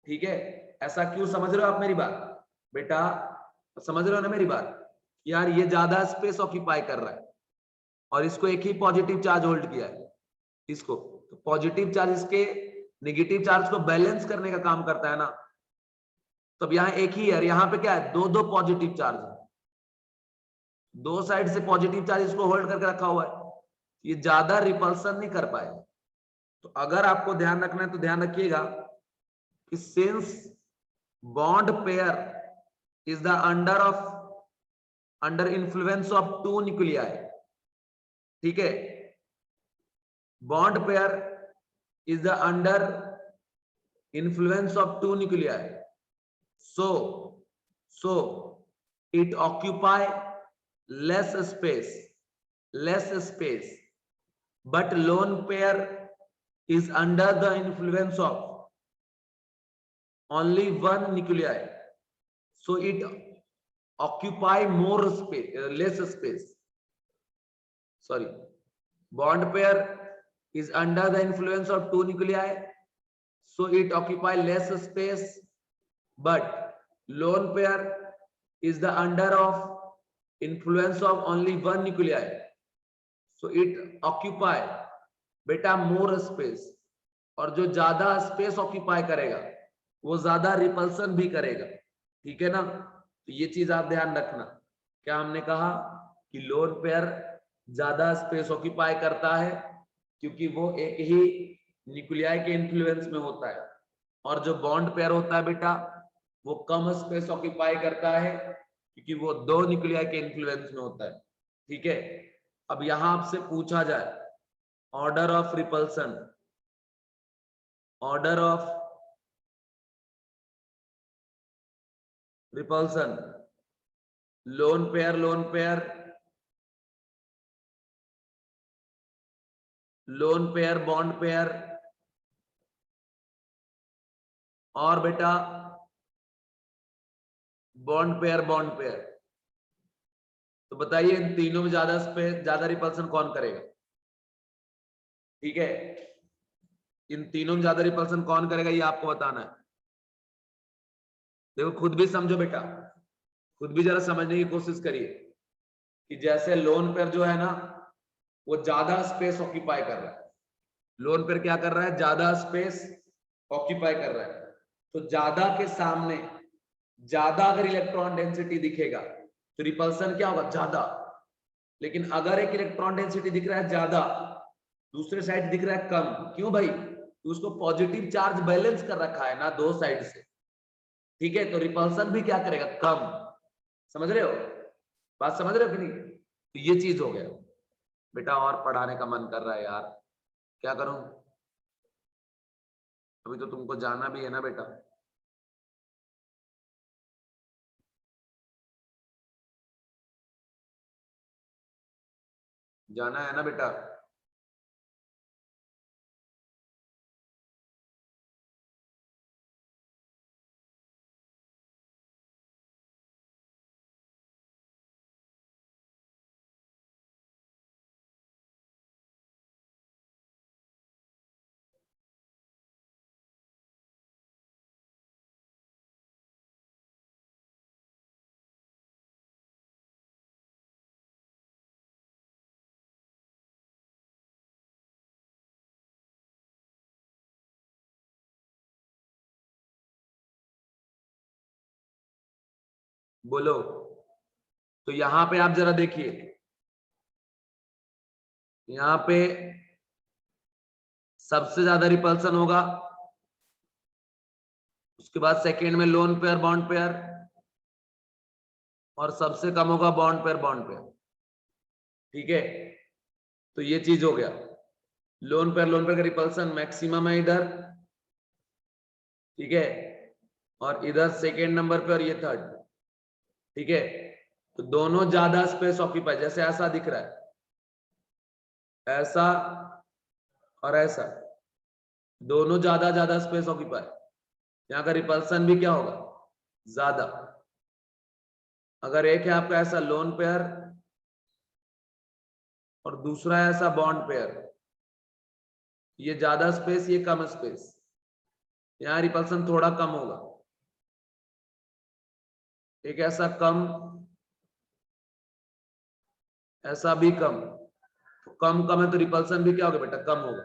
ठीक है। ऐसा क्यों? समझ रहे हो आप मेरी बात बेटा? समझ रहे हो ना मेरी बात? यार ये ज्यादा स्पेस ऑक्यूपाई कर रहा है, और इसको एक ही पॉजिटिव चार्ज होल्ड किया है इसको, तो पॉजिटिव चार्ज इसके नेगेटिव चार्ज को बैलेंस करने का काम करता है ना। तो अब यहाँ एक ही है, यहाँ पे क्या है, दो दो पॉजिटिव चार्ज है, दो साइड से पॉजिटिव चार्ज इसको होल्ड करके रखा हुआ है, ये ज्यादा रिपल्सन नहीं कर पाएगा। तो अगर आपको ध्यान रखना है तो ध्यान रखिएगा कि since bond pair is the under influence of two nuclei, ठीक है, bond pair is the under influence of two nuclei, so it occupy less space, but lone pair is under the influence of only one nuclei, so it occupy more space, less space, sorry, bond pair is under the influence of two nuclei, so it occupy less space, but lone pair is the under of influence of only one nuclei, so it occupy बेटा मोर स्पेस, और जो ज्यादा स्पेस ऑक्यूपाई करेगा वो ज्यादा रिपल्सन भी करेगा, ठीक है ना। तो ये चीज आप ध्यान रखना, क्या हमने कहा कि लोन पेयर ज्यादा स्पेस ऑक्यूपाई करता है क्योंकि वो एक ही न्यूक्लियाई के इन्फ्लुएंस में होता है, और जो बॉन्ड पेयर होता है बेटा वो कम स्पेस ऑक्यूपाई करता है क्योंकि वो दो न्यूक्लियाई के इन्फ्लुएंस में होता है, ठीक है। अब यहां आपसे पूछा जाए order of repulsion, order of repulsion, lone pair lone pair, lone pair bond pair, और बेटा बॉन्ड पेयर, तो बताइए इन तीनों में ज्यादा स्पेस ज्यादा रिपल्सन कौन करेगा, ठीक है। इन तीनों में ज्यादा रिपल्सन कौन करेगा ये आपको बताना है। देखो खुद भी समझो बेटा, खुद भी जरा समझने की कोशिश करिए कि जैसे लोन पेयर जो है ना वो ज्यादा स्पेस ऑक्यूपाई कर रहा है, लोन पेयर क्या कर रहा है, ज्यादा स्पेस ऑक्यूपाई कर रहा है, तो ज्यादा के सामने ज्यादा अगर इलेक्ट्रॉन डेंसिटी दिखेगा तो रिपल्सन क्या होगा, ज्यादा। लेकिन अगर एक इलेक्ट्रॉन डेंसिटी दिख रहा है ज्यादा, दूसरे साइड दिख रहा है कम, क्यों भाई, तो उसको पॉजिटिव चार्ज बैलेंस कर रखा है ना दो साइड से, ठीक है, तो रिपल्सन भी क्या करेगा, कम। समझ रहे हो बात, समझ रहे हो कि नहीं। तो ये चीज हो गया बेटा, और पढ़ाने का मन कर रहा है यार, क्या करूं, अभी तो तुमको जाना भी है ना बेटा। जाना है ना बेटा। बोलो, तो यहां पे आप जरा देखिए, यहां पे सबसे ज्यादा रिपल्सन होगा, उसके बाद सेकेंड में लोन पेयर बॉन्ड पेयर, और सबसे कम होगा बॉन्ड पेयर, ठीक है। तो ये चीज हो गया, लोन पेयर का रिपल्सन मैक्सिमम है इधर, ठीक है, और इधर सेकेंड नंबर पे और ये थर्ड, ठीक है। तो दोनों ज्यादा स्पेस ऑक्यूपाई, जैसे ऐसा दिख रहा है, ऐसा और ऐसा, दोनों ज्यादा स्पेस ऑक्यूपाई, यहाँ का रिपल्सन भी क्या होगा, ज्यादा। अगर एक है आपका ऐसा लोन पेयर और दूसरा है ऐसा बॉन्ड पेयर, ये ज्यादा स्पेस ये कम स्पेस, यहाँ रिपल्सन थोड़ा कम होगा, एक ऐसा कम, ऐसा भी कम, कम कम है तो रिपल्सन भी क्या होगा बेटा, कम होगा।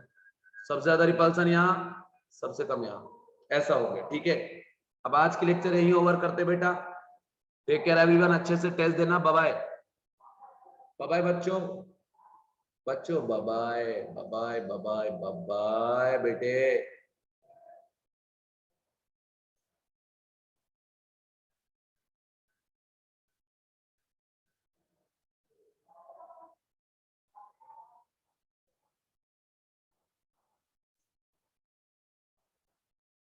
सबसे ज्यादा रिपल्सन यहाँ, सबसे कम यहाँ, ऐसा हो गया। ठीक है, अब आज की लेक्चर यही ओवर करते बेटा। टेक केयर एवरीवन, अच्छे से टेस्ट देना। बाय बाय बच्चों, बच्चों bye bye bye bye bye बेटे।